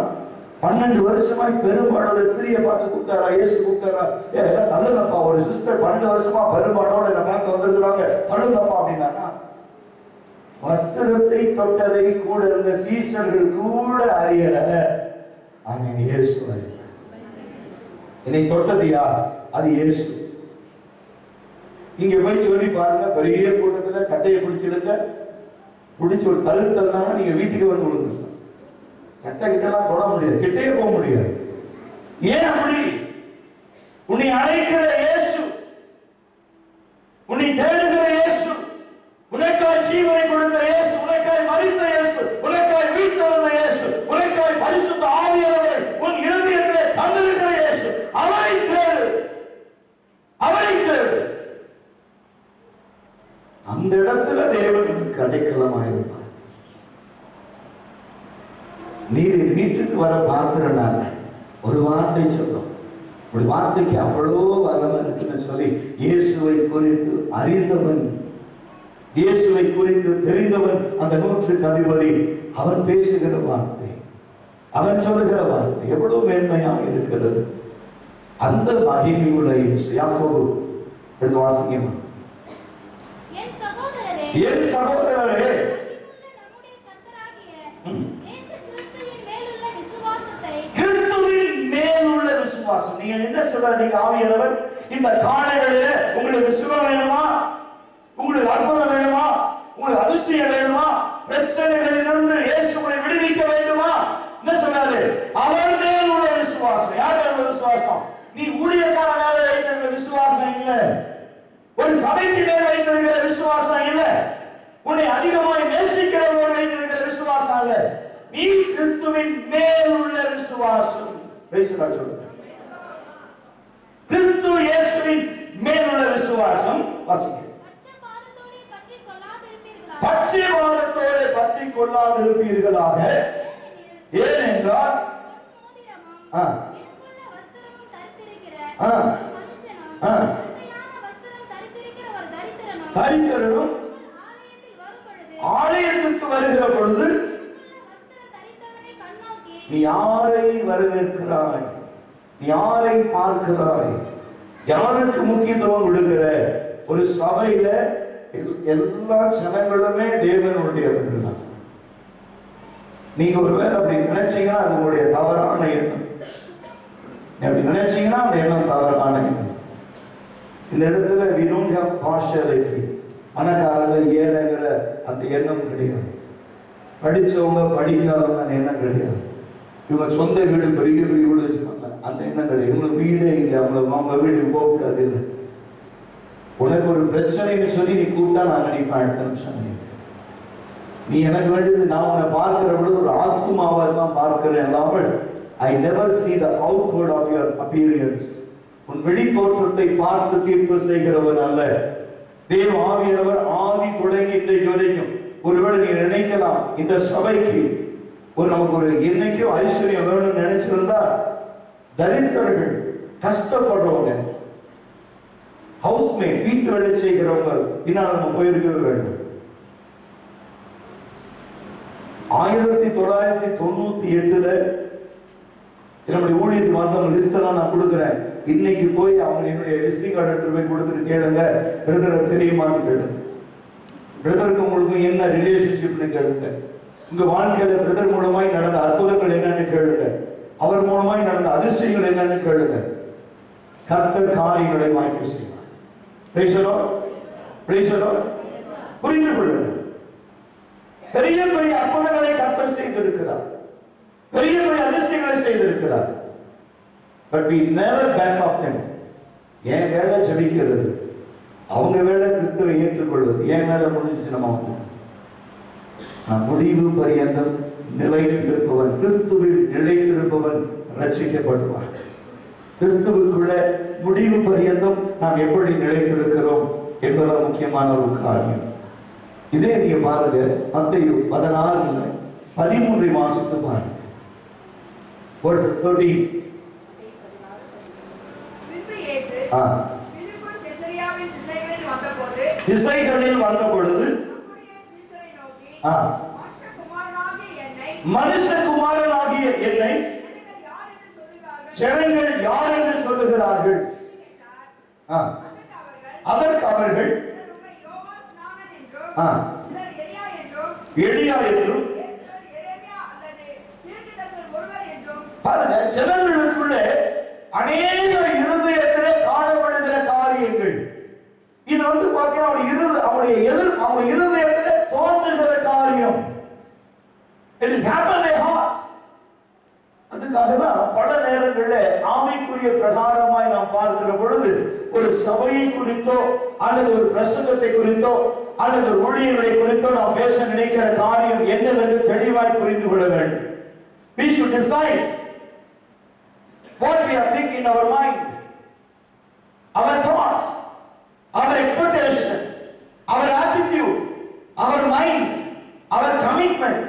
12 வருஷமாய் பெரும்பாடோட சிறிய பார்த்து கூப்பிட்டாரா? இயேசு கூப்பிட்டாரா? எல்லாம் தள்ளுங்கப்பா, ஒரு சிஸ்டர் 12 வருஷமா பெரும்பாடோட என்ன பார்க்க வந்திருக்கிறாங்க, தள்ளுங்கப்பா அப்படின்னாக்கா, வஸ்திரத்தை தொட்டதை கூட இருந்த சீஷர்கள் கூட அறியல. என்னை தொட்டது யார்? அது இயேசு. இங்க போய் சொல்லி பாருங்க, பெரிய கூட்டத்துல சட்டையை பிடிச்சிடுங்க, பிடிச்சு ஒரு தள்ளுனா நீங்க வீட்டுக்கு வந்து விழுந்துடலாம். சட்டை கிட்டலாம் தொட முடியாது, கிட்டே போக முடியாது. ஏன் அப்படி? உன்னை அழைக்கிற இயேசு, உன்னை தேடுகிற இயேசு, உனக்காய் ஜீவனை கொடுத்த இயேசு, உனக்காய் மரித்த இயேசு, உனக்காய் வீழ்த்தெழுந்த இயேசு, உனக்காய் பரிசுத்த ஆவியானவரை உன் இருதயத்திலே தந்திருக்கிற இயேசு. அவரை தேடு, அவரை தேடு. அந்த இடத்துல தேவனுக்கு அடைக்கலமாயிருப்பார். நீர் வீட்டுக்கு வர பாத்திரனால ஒரு வார்த்தை சொல்லும், ஒரு வார்த்தைக்கு அவ்வளோ வல்லமை இருக்குன்னு சொல்லி இயேசுவை குறித்து அறிந்தவன், இயேசுவை குறித்து தெரிந்தவன் அந்த 100க்கு அதிபதி. அவன் பேசுகிற வார்த்தை, அவன் சொல்லுகிற வார்த்தை எவ்வளவு மேன்மையாக இருக்கிறது. அந்த மகிமையுள்ள இயேசு. யாக்கோபு எடுத்து வாசிங்க. என் சகோதரரே, கிறிஸ்துவின் மேலுள்ள விசுவாசம். நீங்க என்ன சொல்ற? நீங்க ஆவியானவர் இந்த காலைகளிலே உங்களுக்கு சுகம் வேணுமா? உங்களுக்கு அற்புதம் வேணுமா? உங்களுக்கு அதிசயம் வேணுமா? பிரச்சனைகளிலிருந்து இயேசுவை விடுவிக்க வேண்டுமா? என்ன சொன்னாரு? அவர் மேல் உள்ள விசுவாசம். யார் மேல் உள்ள விசுவாசம்? நீ ஊழியக்கார மேல வைத்திருக்கிற விசுவாசம் இல்ல, ஒரு சபைக்கு மேல் வைத்திருக்கிற விசுவாசம் இல்ல, உன்னை அதிகமாய் நேசிக்கிறவர்கள் வைத்திருக்கிற விசுவாசம் அல்ல, நீ கிறிஸ்துவின் மேல் உள்ள விசுவாசம். சொல்லுங்க, கிறிஸ்து இயேசுவின் மேல் உள்ள விசுவாசம். வாசிக்க. பட்சபாதத்தோடு பற்றிக் கொள்ளாதிருப்பீர்களாக. ஏனென்றால் தரித்திரனும் ஆலயத்திற்கு வருகிற பொழுது நீ யாரை வரவேற்கிறாய்? நீ யாரை பார்க்கிறாய்? யாருக்கு முக்கியத்துவம் கொடுக்கிற? ஒரு சபையில எல்லா ஜனங்களுமே தேவனுடையவர்கள் தான். நீங்க ஒருவேளை அப்படி நினைச்சீங்கன்னா அது உங்களுடைய தவறான எண்ணம். அப்படி நினைச்சீங்கன்னா அந்த எண்ணம் தவறான எண்ணம். இந்த இடத்துல we don't have partiality. பணக்காரங்க ஏழைங்கிற அந்த எண்ணம் கிடையாது. படிச்சவங்க படிக்காதவங்க அந்த எண்ணம் கிடையாது. இவங்க சொந்த வீடு பெரிய பெரிய வீடு வச்சுக்கோங்க, அந்த எண்ணம் கிடையாது. இவங்களுக்கு வீடே இல்லை, அவங்க வீடு போகக்கூடாது இல்லை. உனக்கு ஒரு பிரச்சனைன்னு சொல்லி நீ கூப்பிட்டா நான் நினைப்பேன் அடுத்த நிமிஷம் நீ எனக்கு வேண்டியது நான் உன்னை பார்க்கிற பொழுது ஒரு ஆத்மாவை தான் பார்க்கிறேன் அல்லாமல் I never see the outward of your appearance. உன் வெளி தோற்றத்தை பார்த்து தீர்ப்பு செய்கிறவன் அல்ல. தேவ ஆவியானவர் ஆதி தொடங்கி இன்றைக்கு வரைக்கும். ஒருவேளை நீ நினைக்கலாம் இந்த சபைக்கு நமக்கு ஒரு என்னைக்கும் ஐஸ்வர்யம் வேணும்னு நினைச்சிருந்தா, தரித்திரர்கள், கஷ்டப்படுறவங்க, ஹவுஸ்மேட், வீட்டு வேலை செய்கிறவங்க பின்னால் நம்ம போயிருக்கவே வேண்டும். 1998 நம்முடைய ஊழியத்துக்கு வந்தவங்க லிஸ்ட் எல்லாம் நான் கொடுக்குறேன். இன்னைக்கு போய் அவங்க என்னுடைய விசிட்டிங் கார்டு எடுத்து போய் கொடுத்துட்டு கேளுங்க, பிரதர் தெரியுமான்னு கேளுங்க. பிரதருக்கு உங்களுக்கு என்ன ரிலேஷன்ஷிப்னு கேளுங்க. உங்க வாழ்க்கையில பிரதர் மூலமாய் நடந்த அற்புதங்கள் என்னன்னு கேளுங்க. அவர் மூலமாய் நடந்த அதிசயங்கள் என்னன்னு கேளுங்க. கர்த்தர் காரியங்களை வாய்ப்பு செய்வார். புரிந்து கொள்ளுங்க. பெரிய பெரிய அற்புதங்களை கர்த்தர் செய்திருக்கிறார், பெரிய பெரிய அதிசயங்களை செய்திருக்கிறார். But we never back off them. என் வேலை ஜெபிக்கிறது, அவங்க வேலை கிறிஸ்துவை ஏற்றுக்கொள்வது. என் வேலை முடிஞ்சிச்சு, நம்ம வந்து முடிவு பரியந்தம் நிலைத்திருப்பவன், கிறிஸ்துவில் நிலைத்திருப்பவன் ரட்சிக்கப்படுவார். கிறிஸ்துவுக்குள்ள முடிவு பரியந்தம் நாம் எப்படி நிலைத்திருக்கிறோம் என்பது முக்கியமான ஒரு காரியம். இதே நீங்க பாருங்க, மத்தேயு 16:13 வாசித்து பாருங்க. verses 13. திசைகளில் வந்த பொழுது மனுஷகுமாரனாகிய என்னை ஜனங்கள் யார் என்று சொல்லுகிறார்கள்? அதற்கு அவர்கள் எலியா என்றும் பாருங்க, ஜனங்களுக்குள்ளே அநேக இருதயத்திலே காணப்படுகிற காரியங்கள். இது பாத்தீங்கன்னா அவனுடைய இருதயத்திலே தோன்றுகிற காரியம். It is happened in their heart. அதுக்காக தான் பல நேரங்களில் ஆவிக்குரிய பிரகாரமாய் நாம் பார்க்கிற பொழுது ஒரு சபையை குறித்தோ அல்லது ஒரு பிரசங்கத்தை குறித்தோ அல்லது ஒரு ஊழியர்களை குறித்தோ நாம் பேச நினைக்கிற காரியம் என்னவென்று தெளிவாய் புரிந்து கொள்ள வேண்டும். We should decide what we are thinking in our mind, our thoughts, our expectation, our attitude, our mind, our commitment.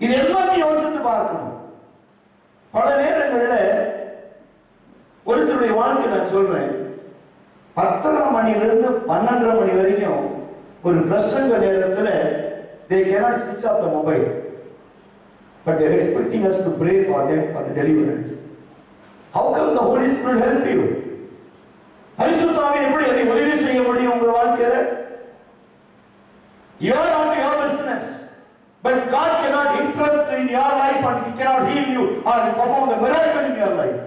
இது எல்லாத்தையும் யோசித்து பார்க்கணும். பல நேரங்களில் ஒரு சிலருடைய வாழ்க்கை நான் சொல்றேன், 10:30 மணிலிருந்து 12:30 மணி வரைக்கும் ஒரு பிரசங்க நேரத்தில் they cannot switch off the mobile, but they are expecting us to pray for them for the deliverance. How come the Holy Spirit help you? பரிசுத்த ஆவி எப்படி அதை உதவி செய்ய முடியும் உங்க வாழ்க்கையில? You are not your business, but God cannot interrupt in your life and He cannot heal you or perform the miracle in your life.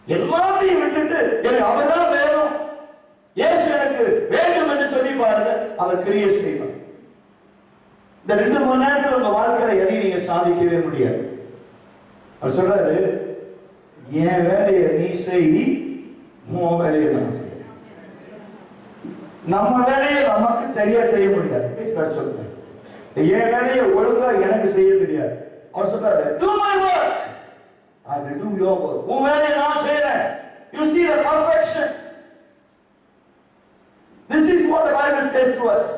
எல்லாத்தையும் விட்டுட்டு எனக்கு அவர்தான் வேணும், இயேசு எனக்கு வேண்டும் என்று சொல்லி பாருங்க, அவர் கிரியை செய்வார். இந்த 2 மணி நேரத்தில் உங்க வாழ்க்கையில எதையும் நீங்க சாதிக்கவே முடியாது. அவர் சொல்றாரு, என் வேலையை நீ செய், உன் வேலையை நான் செய்ய. நம்ம வேலையை நமக்கு சரியா செய்ய முடியாது. சொல்லுங்க, என் வேலையை ஒழுங்கா எனக்கு செய்ய தெரியாது. அவர் சொல்றாரு, do my work, I will do your work. உன் வேலையை நான் செய்றேன். You see the perfection. This is what the Bible says to us.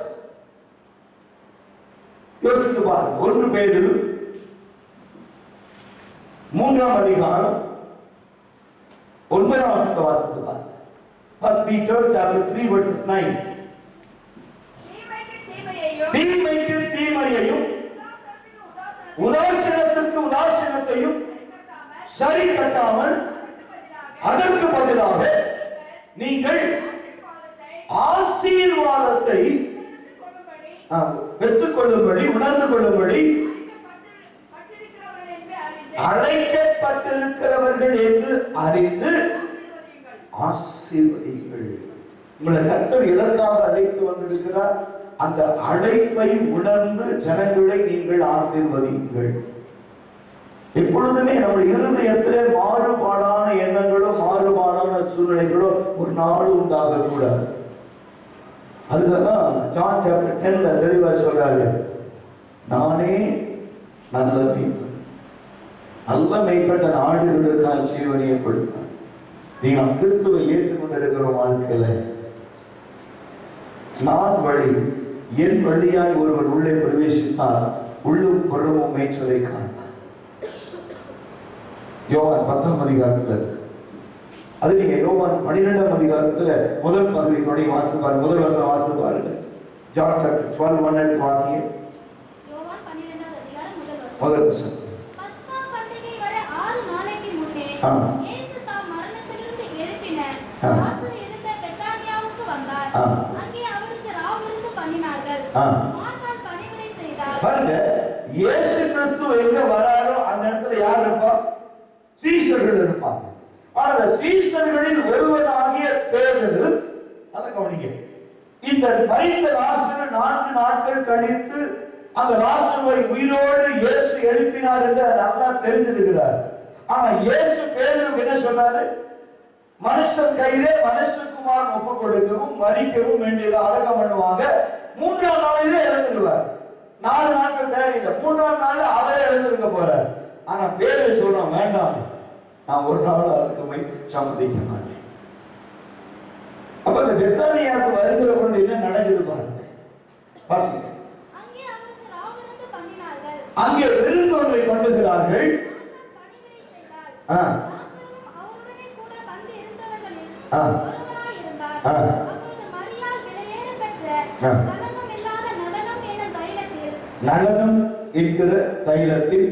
யோசித்து பாருங்க. 1 பேதுரு 3ஆம் அதிகாரம் 9ஆம் வசனத்தை வாசித்து பாருங்க. First Peter chapter 3 verses 9. தீமைக்கு தீமையையும் உதாசீனத்திற்கு உதாசீனத்தையும் சரி கட்டாமல் அதற்கு பதிலாக நீங்கள் ஆசீர்வாதத்தை பெற்றுக்கொள்ளும்படி உணர்ந்து கொள்ளும்படி அழைக்கப்பட்டிருக்கிறவர்கள் என்று அறிந்து ஆசீர்வதிகள். உங்களை கர்த்தர் எதற்காக அழைத்து வந்திருக்கிறார்? அந்த அழைப்பை உணர்ந்து ஜனங்களை நீங்கள் ஆசீர்வதிங்கள். எப்பொழுதுமே நம்முடைய இருதயத்திலே மாறுபாடான எண்ணங்களோ மாறுபாடான சூழ்நிலைகளோ ஒரு நாள் உண்டாக கூடாது. அதுதான் ஜான் சாப்டர் 10ல தெளிவா சொல்றாரு, நானே நல்ல மேய்ப்பன், நல்ல மேய்ப்பட்ட ஆடுகளுக்கான ஜீவனையை கொடுப்பார். நீங்க கிறிஸ்துவை ஏற்றுக்கொண்டிருக்கிற வாழ்க்கையில நான் வழி, என் வழியாய் ஒருவர் உள்ளே பிரவேசித்தால் உள்ளும் புறமும் மேய்ச்சலை காண்பார். யோவான் 10ஆம் அதிகாரத்தில் அது நீங்க யோவான் 12ஆம் அதிகாரத்துல முதல் பகுதி தொடங்கி வாசிப்பாரு. முதல் வசனம் வாசிப்பாருங்க. John chapter 12:1 வாசிங்க. யோவான் 12ஆம் அதிகாரம் முதல் வசனம். பஸ்கா பண்டிகை வர 6 நாளைக்கு முன்னே இயேசு தாம் மரணத்திலிருந்து எழுப்பின லாசரு இருந்த பெத்தானியாவுக்கு வந்தார். அங்கே அவருக்கு ராவிருந்து பண்ணினார்கள். மார்த்தாள் பணிவிடை செய்தார். பாருங்க, இயேசு கிறிஸ்து எங்க வராரோ அந்த இடத்துல யார் இருப்பா? சீஷர்கள் இருப்பாங்க. ஆனா சீஷர்களில் ஒருவனாகிய பேதுரு, அதை கவனிங்க, இந்த மரித்த லாசரு 4 நாட்கள் கழித்து அந்த லாசருவை உயிரோடு இயேசு எழுப்பினார் என்று நல்லா தெரிஞ்சிருக்கிறார். ஆனா இயேசு பேதுருக்கு என்ன சொன்னாரு? மனுஷன் கையிலே மனுஷகுமாரன் ஒப்பு கொடுக்கவும் மரிக்கவும் வேண்டியதை அடக்கம் பண்ணுவாங்க, 3ஆம் நாளிலே இறந்துடுவார். 4 நாட்கள் தேவையில்லை, 3ஆம் நாள் அவரே இறந்திருக்க போறார். ஆனா பேதுரு சொல்றான், வேண்டாம், நான் ஒரு நாள் அதுக்கு சம்மதிக்க மாட்டேன். அப்ப அந்த பெத்தானியாவுக்கு வருகிற பொழுது என்ன நடக்குது பாருங்க, வாசிங்க. அங்கே விருந்தொன்றை பண்ணுகிறார்கள். நடனம் என்கிற தைலத்தில்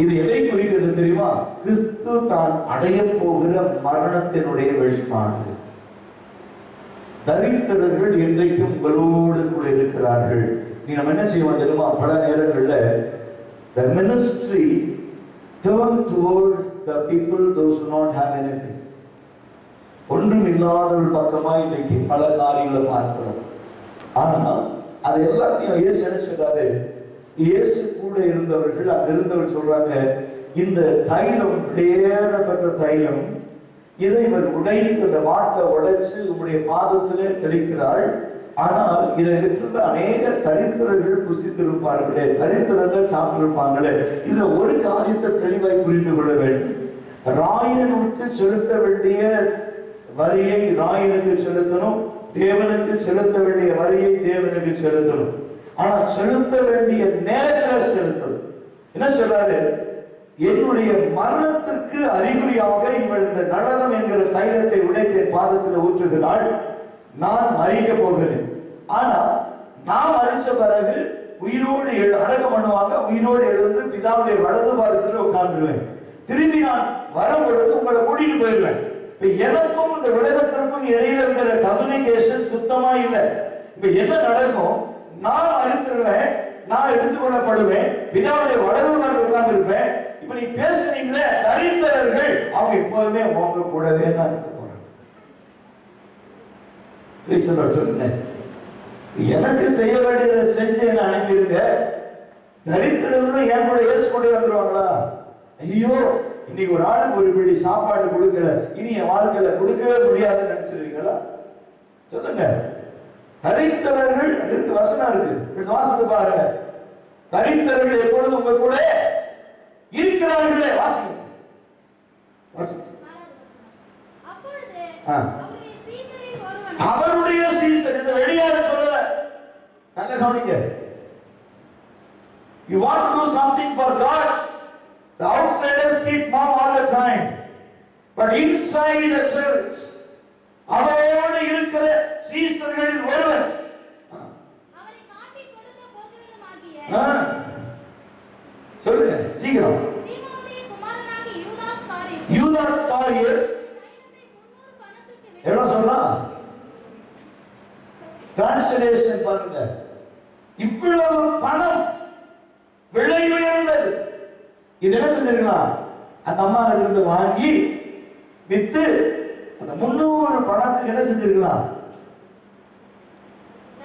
இது எதை குறிக்கிறது தெரியுமா? கிறிஸ்து தான் அடைய போகிற மரணத்தினுடைய வெளிப்பாடு. தரித்திரர்கள் என்றைக்கும் உங்களோடு கூட இருக்கிறார்கள். நீ நம்ம என்ன செய்வோம் தெரியுமா? பல நேரங்கள்ல the ministry turn towards the people those who not have anything. ஒன்றும் இல்லாதவர்கள் பக்கமா இன்னைக்கு பல காரியங்களை பார்க்கிறோம். ஆனா அது எல்லாத்தையும் இயேசு என்ன சொல்றாரு? இயேசு கூட இருந்தவர்கள், அங்க இருந்தவர்கள் சொல்றாங்க, இந்த தைலம் பெற்ற தைலம் இதை இவர் உடைத்து, அந்த வாட்டை உடைச்சு உங்களுடைய பாதத்திலே தெளிக்கிறாள். ஆனால் இதை விட்டுள்ள அநேக தரித்திரர்கள் புசித்திருப்பார்களே, தரித்திரர்கள் சாப்பிட்டிருப்பாங்களே. இதுல ஒரு காரியத்தை தெளிவாய் புரிந்து கொள்ள வேண்டும். ராயனுக்கு செலுத்த வேண்டிய வரியை ராயனுக்கு செலுத்தணும், தேவனுக்கு செலுத்த வேண்டிய வரியை தேவனுக்கு செலுத்தணும். ஆனா செலுத்த வேண்டிய நேரத்தில் செலுத்தணும். என்ன சொல்றாரு? என்னுடைய மரணத்திற்கு அறிகுறியாக இவள் இந்த நடனம் என்கிற தைலத்தை உடைத்த பாதத்தில் ஊற்றுகிறாள். நான் மறிக்க போகிறேன். ஆனா நான் மறிச்ச பிறகு உயிரோடு அடக்கம் பண்ணுவாங்க. உயிரோடு எழுந்து பிதாவுடைய வலது பாரத்தில் உட்கார்ந்துருவேன். திரும்பி நான் வரும் பொழுது உங்களை கூட்டிட்டு போயிடுவேன். எனக்கும் இந்த உலகத்திற்கும் இடையில இருக்கிற கம்யூனிகேஷன் சுத்தமா இல்லை. இப்ப என்ன நடக்கும்? நான் மறித்துருவேன், நான் எடுத்துக்கொள்ளப்படுவேன், பிதாவுடைய வலது பாரத்தில் உட்கார்ந்து இருப்பேன். இப்ப நீ பேசுறீங்களே தரித்திரர்கள், அவங்க எப்போதுமே உங்க கூடவே தான் இருக்க போறாங்க. சொல்லுங்க, எனக்கு செய்ய வேண்டியதை செஞ்சு என்ன அனுப்பிடுங்க. தரித்திரர்களும் என் கூட இயேசு கூட வந்துருவாங்களா? ஐயோ, இன்னைக்கு ஒரு ஆளுக்கு ஒரு பிடி சாப்பாடு கொடுக்கல, இனி என் வாழ்க்கையில கொடுக்கவே முடியாதுன்னு நினைச்சிருவீங்களா? சொல்லுங்க. தரித்திரர்கள் இருக்கு, வசனம் இருக்கு, வாசத்தை பாருங்க. தரித்திரர்கள் எப்பொழுது உங்க கூட இருக்கிறார்களே. வாசிங்க. அவருடைய சீசர், இந்த வெளியார சொல்லல, நல்ல கவனிங்க. You want to do something for God, the outsiders keep mum all the time, but inside the church அவரோடு இருக்கிற சீசர்களில் ஒருவர், அவரை காட்டி கொடுக்க போகிறவருமாகிய, சொல்லுங்க சீக்கிரம், சீமோனுடைய குமாரனாகிய யூதாஸ் காரியர் என்ன சொல்றான்? டிரான்ஸ்லேஷன் பாருங்க. இவ்வளவு பணம் விலை உயர்ந்தது. இது என்ன செஞ்சிருக்கலாம்? அந்த அம்மா இருந்து வாங்கி வித்து அந்த 300 பணத்துக்கு என்ன செஞ்சிருக்கலாம்?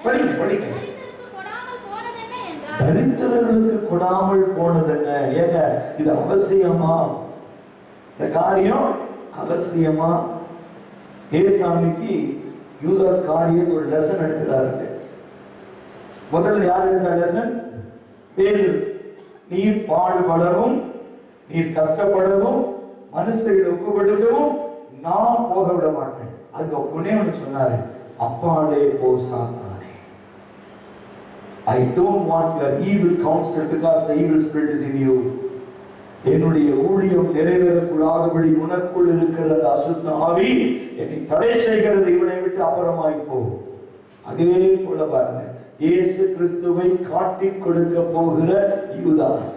படிங்க படிங்க. தரித்திரர்களுக்கு கொடாமல் போனது என்ன? ஏங்க இது அவசியமா? இந்த காரியம் அவசியமா? ஏசாமிக்கு யூதாஸ் காரியர் ஒரு லெசன் எடுக்கிறாரு. முதல்ல யார் எடுத்த லெசன்? பேதுரு. நீர் பாடுபடவும், நீர் கஷ்டப்படவும், மனுஷர்களை ஒப்புக்கொடுக்கவும் நான் போக விட மாட்டேன். அதுக்கு ஒன்னே ஒன்று சொன்னாரு, அப்பாலே போ சாத்தானே. I don't want your evil counsel because the evil spirit is in you. என்னுடைய ஊழியம் நிறைவேறக்கூடாதபடி உனக்குள் இருக்கிற அசுத்த ஆவி என்னை தடை செய்கிறது, இவனை விட்டு அப்புறமாய் போ. அதே போல பாருங்க, இயேசு கிறிஸ்துவை காட்டி கொடுக்க போகிற யூதாஸ்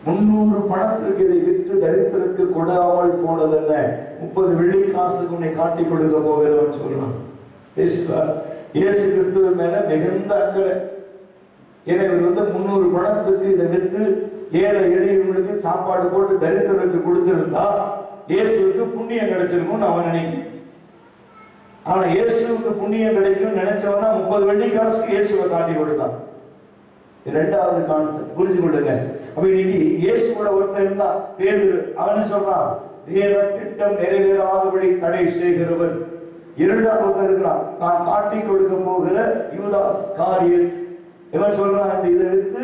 300 பணத்திற்கு இதை விற்று தரித்திரருக்கு கொடாமல் போனது என்ன? 30 வெள்ளி காசுக்கு உன்னை காட்டி கொடுக்க போகிறவன் சொல்றான். இயேசு கிறிஸ்துவ மேல மிகுந்த அக்கறை. ஏன்னா இவர் 300 பணத்துக்கு இதை விற்று ஏழை எளியவங்களுக்கு சாப்பாடு போட்டு தரித்திரருக்கு கொடுத்திருந்தா இயேசுவுக்கு புண்ணியம் கிடைச்சிருக்கும் அவன் நினைக்கும். ஆனா இயேசுவுக்கு புண்ணியம் கிடைக்கும் நினைச்சவனா 30 வெள்ளி காசுக்கு இயேசுவை காட்டி கொடுத்தான். இரண்டாவது கான்செப்ட் புரிஞ்சு கொள்ளுங்க. அப்ப இன்னைக்கு இயேசுவோட ஒருத்தர் இருந்தா பேதுரு, அவன் சொல்றான் தேவ திட்டம் நிறைவேறாதபடி தடை செய்கிறவர். இரண்டாவது ஒருத்தர் இருக்கிறான், நான் காட்டி கொடுக்க போகிற யூதாஸ் காரியர். இவன் சொல்றான், இந்த இதை வித்து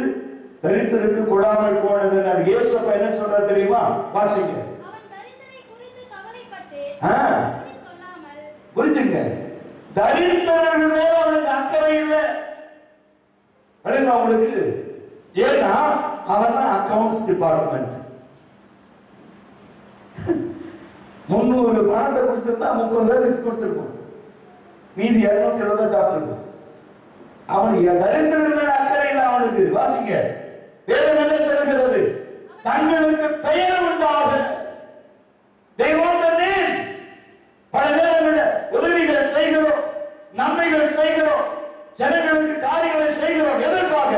தரித்திரருக்கு கொடாமல் போனது. இயேசுப்பா என்ன சொல்ற தெரியுமா? வாசிங்க. புரிஞ்சுங்க, தரித்திரர்கள் மேல அவனுக்கு அக்கறை இல்லை. அவங்களுக்கு ஏன்னா அவன் தான் அக்கவுண்ட்ஸ் டிபார்ட்மெண்ட். 300 பணத்தை கொடுத்திருந்தா 30 பேருக்கு கொடுத்திருப்போம், மீதி 270 சாப்பிட்டிருப்போம். அவனுக்கு தரித்திரர்கள் மேல அக்கறை இல்லை அவனுக்கு. வாசிங்க, வேதம் என்ன சொல்கிறது? தங்களுக்கு பெயர் உண்டாக. They want the name. பல நேரங்களில் உதவிகள் செய்கிறோம், நன்மைகள் செய்கிறோம், ஜனங்களுக்கு காரியங்களை செய்கிறோம். எதற்காக?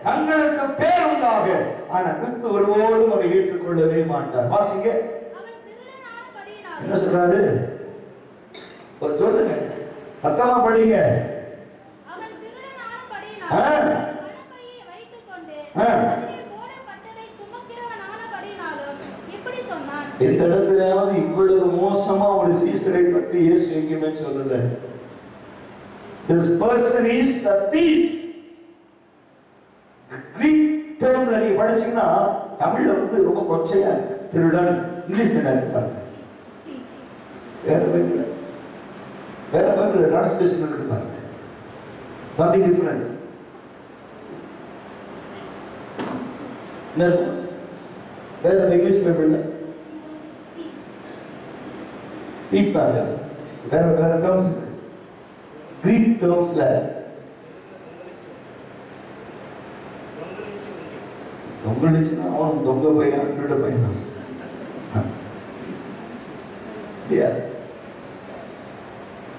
தங்களுக்கு பேர் உண்டாக. ஆனா கிறிஸ்து ஒருபோதும் அதை ஏற்றுக்கொள்ளவே மாட்டார். வாசிங்க, என்ன சொல்றாரு? சொல்லுங்க, சத்தமா படிங்க. இந்த இடத்துலயாவது இவ்வளவு மோசமா ஒரு சீசரை பத்தி இயேசு எங்கேயுமே சொல்லல. This person is a thief. Greek termல நீ படிச்சீங்கன்னா தமிழ்ல வந்து ரொம்ப கொச்சையா திருடன், இங்கிலீஷ்ல என்ன பாருங்க. வேற பைபிள் டிரான்ஸ்லேஷன் இருக்கு பாருங்க. something different. வேற இங்கிலீஷ் பைபிள்ல thief பாருங்க. வேற டர்ம்ஸ் கிரீக் டர்ம்ஸ்ல தொங்கலிச்சுன்னா அவன் தொங்க பையன், திருட பையன்.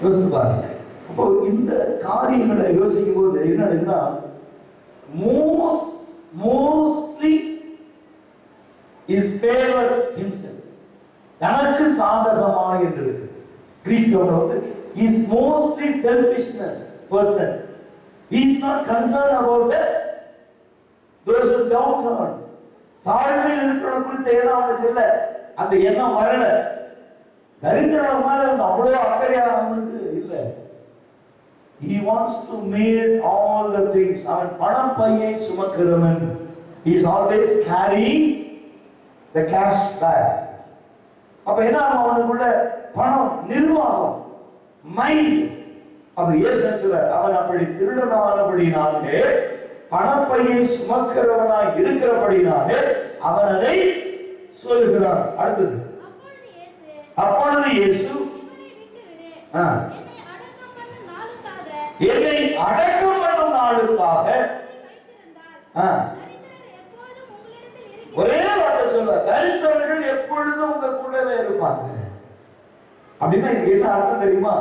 யோசிச்சு பாருங்க. அப்போ இந்த காரியங்களை யோசிக்கும் போது என்ன ஆகுதுன்னா, மோஸ்ட்லி இஸ் ஃபேவர் ஹிம்செல்ஃப், தனக்கு சாதகமா என்று இருக்கு. கிரீக் டர்ம்ல வந்து is mostly selfishness person. He is not concerned about those who downturn. தாழ்மையில் இருக்கிறவங்க குறித்த எண்ணம் அவனுக்கு இல்ல, அந்த எண்ணம் வரல. தரித்திரம் மேல அவ்வளவு அக்கறையா அவனுக்கு இல்ல. He wants to make all the things. அவன் பணம் பையை சுமக்கிறவன். He is always carrying the cash bag. அப்ப என்ன அவனுக்குள்ள பணம் நிர்வாகம், மைண்ட். அது இயேசு சொல்றார், அவன் அப்படி திருடனானபடினாலே, பணப்பையை சுமக்கிறவனாய் இருக்கிறபடினாலே அவன் அதை சொல்லுகிறான். அடுத்தது, அப்பொழுது இயேசு என்னை அடக்கம் பண்ணும் நாளுக்காக ஒரே வார்த்தை சொல்ற, தரித்திரர்கள் எப்பொழுதும் உங்க கூடவே இருப்பாங்க. அப்படின்னா இது என்ன அர்த்தம் தெரியுமா?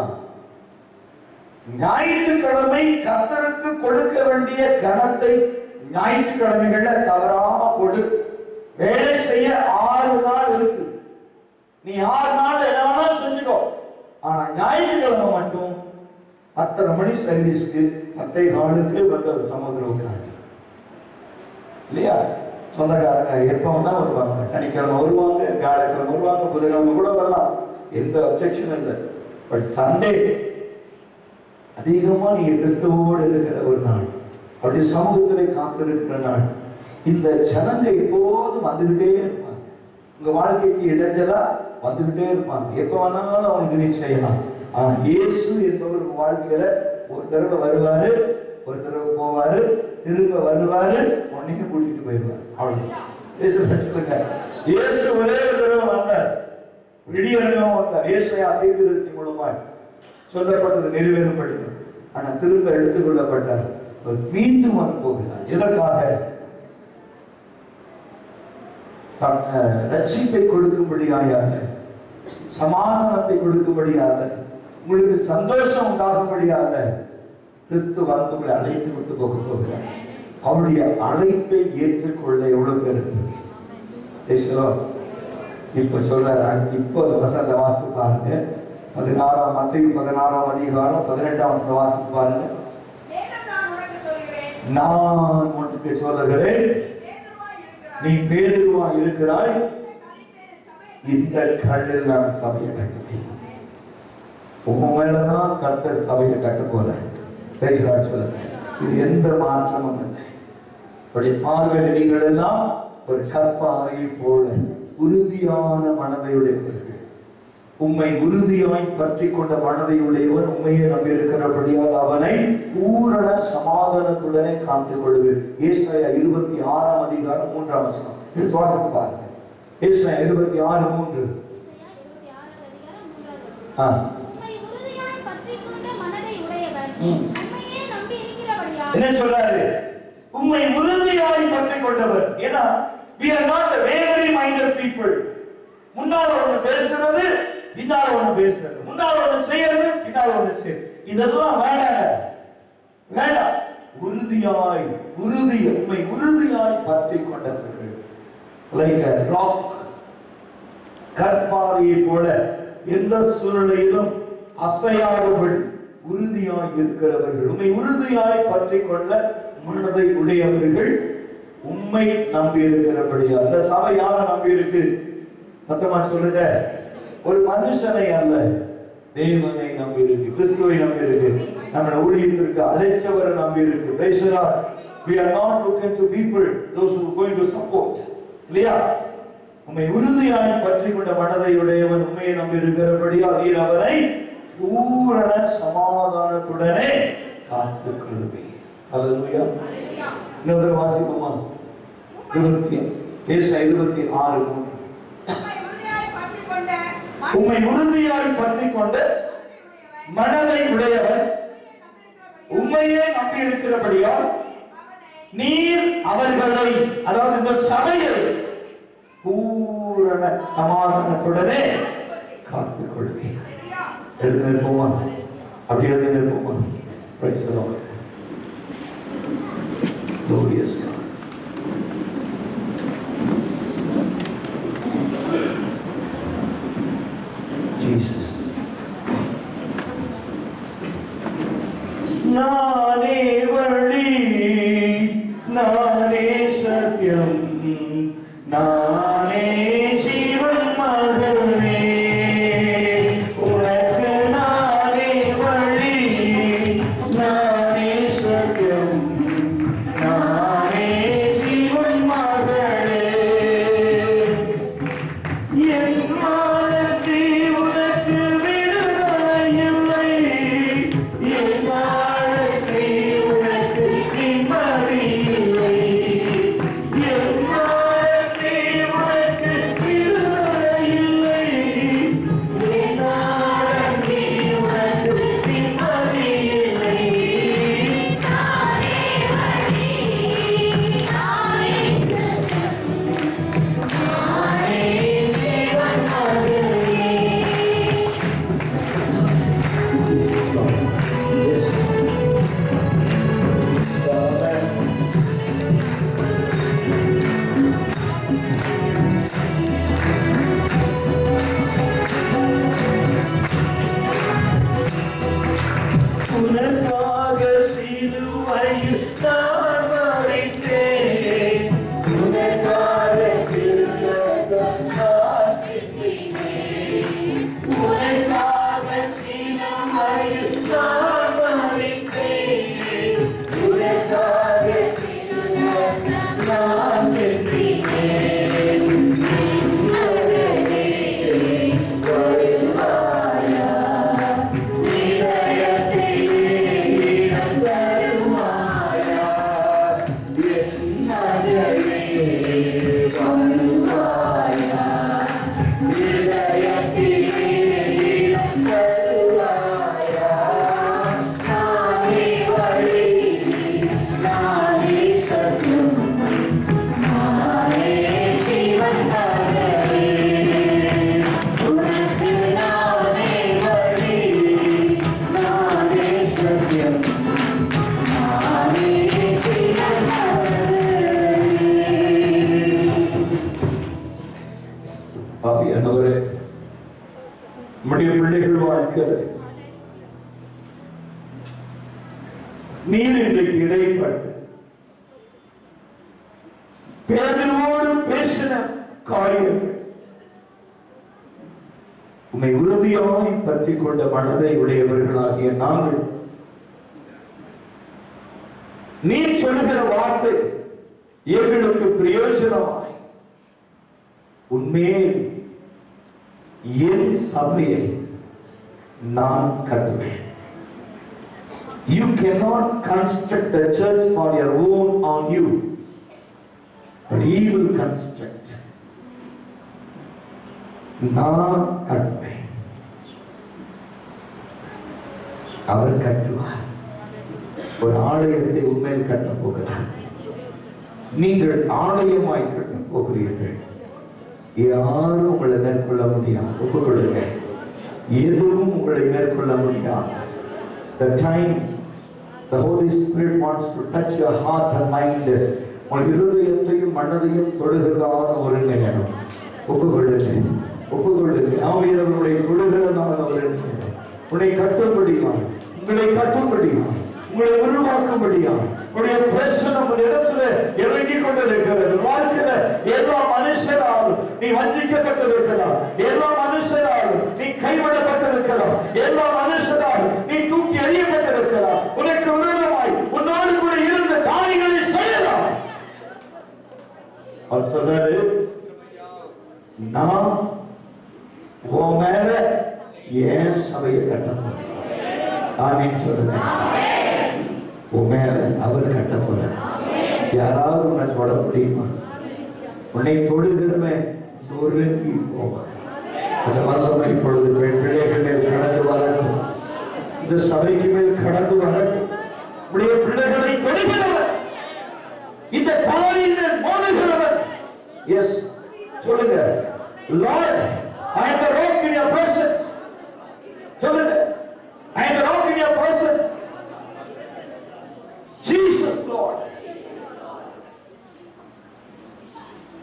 ஞாயிற்றுக்கிழமை கர்த்தருக்கு கொடுக்க வேண்டிய கனத்தை ஞாயிற்றுக்கிழமைகள்ல தவறாம கொடு. வேலை செய்ய 6 நாள் இருக்கு, நீ 6 நாள் என்ன வேணாலும் செஞ்சுக்கோ. ஆனா ஞாயிற்றுக்கிழமை மட்டும் 10:30 மணி சர்வீஸ்க்கு 10:15 வந்து ஒரு சமுதிரம் உட்காந்து இல்லையா? சொந்தக்காரங்க எப்ப வேணா வருவாங்க. சனிக்கிழமை வருவாங்க, வியாழக்கிழமை வருவாங்க, புதன்கிழமை கூட வரலாம், எந்த அப்செக்ஷன் இல்லை. பட் சண்டே அதிகமா நீங்க கிறிஸ்துவோடு இருக்கிற ஒரு நாள், அப்படி சமூகத்திலே காத்திருக்கிற நாள். இந்த ஜனங்க எப்போதும் வந்துகிட்டே இருப்பாங்க, உங்க வாழ்க்கைக்கு இடைஞ்சலா வந்துகிட்டே இருப்பாங்க. எப்ப வேணாலும் அவங்க நீ செய்யலாம். ஆனா இயேசு என்பவர் உங்க வாழ்க்கையில ஒரு தடவை வருவாரு, ஒரு தடவை போவாரு, திரும்ப வருவாரு, உன்னையும் கூட்டிட்டு போயிடுவார். அவ்வளவுதான். இயேசு ஒரே ஒரு தடவை வந்தார், விடியறவும் வந்தார். இயேசுவை தீர்க்கதரிசி மூலமாய் சொல்லப்பட்டது நிறைவேறப்பட்டது. ஆனா திரும்ப எடுத்துக்கொள்ளப்பட்டார். மீண்டும் வர போகிறார். எதற்காக? ரட்சிப்பை கொடுக்கும்படியாக, சமாதானத்தை கொடுக்கும்படியாக, உங்களுக்கு சந்தோஷம் உண்டாகும்படியாக கிறிஸ்து வந்து உங்களை அழைத்து விட்டு போக போகிறார். அவருடைய அழைப்பை ஏற்றுக்கொள்ள எவ்வளவு பேர் இருக்கு? இப்ப சொல்றாரு, இப்போ வசந்த வாசித்து பாருங்க. 16 அதிகாரம் 18 வசந்த வாசித்து பாருங்க. நான் உனக்கு சொல்லுகிறேன், நீ பேதுருவாய் இருக்கிறாய், இந்த கல்லில் நான் சபையை கட்டுவேன். உங்க மேலதான் கர்த்தர் சபையை கட்ட போற. சொல்லுங்க, இது எந்த மாற்றமும் இல்லை. அப்படி பார்வையில் நீங்கள் எல்லாம் ஒரு கற்பாறையை போல உறுதியான மனதை உடையவர்கள். உம்மை உறுதியாய் பற்றி கொண்ட மனதை உடையவன் உண்மையை நம்பி இருக்கிறபடியால் அவனை பூரண சமாதானத்துடனே காத்துக் கொள்வேன். ஏசாயா 26 அதிகாரம் 3 வசனம் எடுத்து வாசித்து பாருங்க. ஏசாயா 26:3. என்ன சொல்றாரு? உம்மை உறுதியாய் பற்றி கொண்டவர். ஏன்னா we are not a wavering minded people. முன்னால ஒண்ணு பேசுறது, பின்னால ஒண்ணு பேசுறது, முன்னால ஒண்ணு செய்யறது, பின்னால ஒண்ணு செய்யறது, இதெல்லாம் வேண்டாங்க. உறுதியாய் பற்றி கொண்டவர்கள். லைக் a rock, கற்பாறையை போல எந்த சூழ்நிலையிலும் அசையாதபடி உறுதியாய் இருக்கிறவர்கள், உம்மை உறுதியாய் பற்றி கொள்ள மனதை உடையவர்கள், உம்மை நம்பி இருக்கிறபடியா. அந்த சபை யார நம்பி இருக்கு? சத்தமா சொல்லுங்க. ஒரு மனுஷனை அல்ல, தேவனை நம்பி இருக்கு, கிறிஸ்துவை நம்பி இருக்கு, நம்மளை ஊழியத்திற்கு அழைச்சவரை நம்பி இருக்கு. Praise the Lord. We are not looking to people, those who are going to support. இல்லையா? உம்மை உறுதியாய் பற்றி கொண்ட மனதை உடையவன் உம்மையை நம்பி இருக்கிறபடியா நீர் அவரை பூரண சமாதானத்துடனே காத்துக் கொள்ளுவீர். அல்லேலூயா. இன்னொரு வாசிப்போமா? 26:26. உம்மை உறுதியாய் பற்றி கொண்ட மனதை உடையவர் உம்மையே நம்பி இருக்கிறபடியால் நீர் அவர்களை, அதாவது இந்த சபையை பூரண சமாதானத்துடனே காத்துக் கொள்வீர். எழுதி நிற்போமா? அப்படி எழுதி நிற்போமா? Praise the Lord. Glorious God. Jesus. நானே வழி, நானே சத்தியம், நானே ஜீவன் மகனே. உனக்கு நானே வழி, நானே சத்தியம், நானே ஜீவன் மகனே. என் மானத்தை உனக்கு விடுதலை இல்லை, என் மானத்தை உனக்கு நிம்மதி இல்லை, என் மானத்தை உனக்கு விடுதலை இல்லை, என் மானத்தை உனக்கு நிம்மதி இல்லை. நானே வழி, நானே சத்தியம், நானே ஜீவன் மகனே. Yes. Amen. உனக்காக சிலுவையில் நான் மரித்தேன், உனக்காக திருரத்தம் நான் சிந்தினேன், உனக்காக சிலுவையில் நான் மரித்தேன், உனக்காக திருரத்தம் நான் சிந்தினேன். மகனே வருவாயா, இதயத்திலே இடம் தருவாயா, என் மகனே வருவாயா, இதயத்திலே இடம் தருவாயா. நானே வழி, நானே சத்தியம், நானே ஜீவன் மகனே. உனக்கு நானே வழி, நானே சத்தியம், நானே ஜீவன் மகனே. ஆவியானவரே, நம்முடைய பிள்ளைகள் வாழ்க்கையில் நீர் இன்றைக்கு இடைப்பட்டு பேதுருவோடு பேசின காரியங்கள், உம்மை உறுதியாய் பற்றி கொண்ட மனதை உடையவர்களாகிய நாங்கள் நீர் சொல்லுகிற வார்த்தை எங்களுக்கு பிரயோஜனமாய் உண்மையே என் சபையை நான் கட்டுவேன். You cannot construct a church for your own on you, but He will construct. நான் கட்டுவேன், அவர் கட்டுவார். ஒரு ஆலயத்தை உண்மையில் கட்டப் போகிறார். நீங்கள் ஆலயமாய் கட்டப் போகிறீர்கள். யாரும் உங்களை மேற்கொள்ள முடியாது. ஒப்புக்கொள்ளுங்க, எதுவும் உங்களை மேற்கொள்ள முடியாது. The time The Holy Spirit wants to touch your heart and mind. உன் இருதயத்தையும் மனதையும் தொடுகிறதான ஒரு நேரம். ஒப்புக்கொள்ளுங்க. ஆவியானவருடைய தொடுகிறதான ஒரு நேரம். உன்னை கட்டும்படியான், உங்களை கட்டும்படியான், உங்களை உருவாக்கும்படியான், உங்களுடைய பிரச்சனை இடத்துல இறங்கி கொண்டிருக்கிறது. வாழ்க்கையில எல்லா மனுஷராலும் நீ வஞ்சிக்கப்பட்டிருக்கலாம், எல்லா மனுஷராலும் நீ கைவிடப்பட்டிருக்கலாம், எல்லா மனுஷராலும் நீ தூக்கி எறியப்பட்டிருக்கலாம். உனக்கு விரோதமாய் உன்னோடு கூட இருந்த காரியங்களை செய்யலாம். அவர் சொல்றாரு, நான் உன் மேல ஏன் சபையை கட்டணும்? ஆமீன் சொல்லுங்க. உன் மேல அவர் கட்ட போற. யாராவது உன்னை தொட முடியுமா? உன்னை தொடுகிறவன் நொறுங்கி போவான். அந்த வல்லமை இப்பொழுது பிள்ளைகள் மேல் கடந்து வரட்டும், இந்த சபைக்கு மேல் கடந்து வரட்டும். உடைய பிள்ளைகளை தொடுகிறவன், இந்த பாதையின் மேல் மோதுகிறவன். எஸ் சொல்லுங்க, Lord, I am the rock in your presence. சொல்லுங்க, I am the rock in your presence. Jesus, Lord.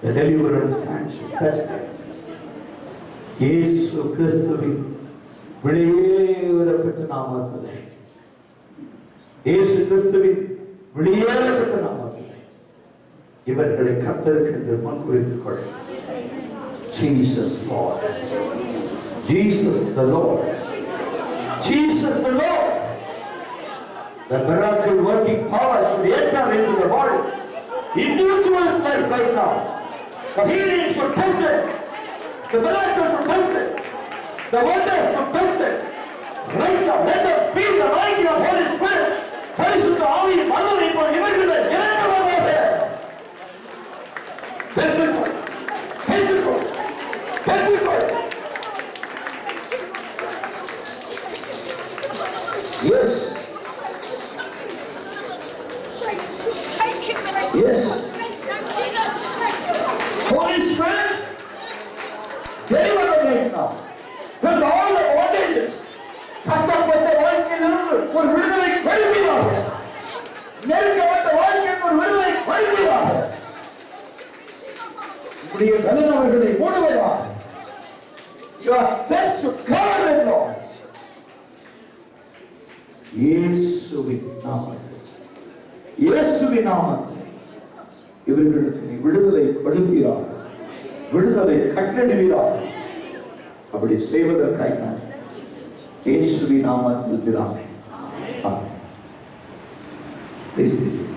The deliverance hand should touch them. இயேசு கிறிஸ்துவின் வெளியேறப்பட்ட நாமத்திலே, இயேசு கிறிஸ்துவின் வெளியேறப்பட்ட நாமத்திலே இவர்களை கர்த்தருக்கு முன்குறித்துக் கொள். Jesus, Lord. Jesus the Lord. Jesus the Lord. The miracle working power should enter into the body. Individual life right now. The healing should touch it. The miracle should touch it. The wonders should touch it. Right now, let us feel the anointing of Holy Spirit. பரிசுத்த ஆவியின் வல்லமை இப்போ இவர்களை இறங்குவதாக. பெற்றுக்கொள், பெற்றுக்கொள், பெற்றுக்கொள். Yes. Yes. Holy Spirit, deliver them right now from all the bondages. கட்டப்பட்ட வாழ்க்கையிலிருந்து ஒரு விடுதலை பெறுகிறார். நெருக்கப்பட்ட வாழ்க்கையில் ஒரு விடுதலை பெறுகிறார். உடைய பலனவர்களை மூடுவதாக. Your steps should cover them, Lord. இயேசுவின் நாமத்தில், இயேசுவின் நாமத்தில் இவர்களுக்கு நீ விடுதலை கொடுக்கிறார், விடுதலை கட்டளையிடுகிறார். அப்படி செய்வதற்காக நான் இயேசுவின் நாமத்தில் பிதாவே. ஆமென். Please be seated.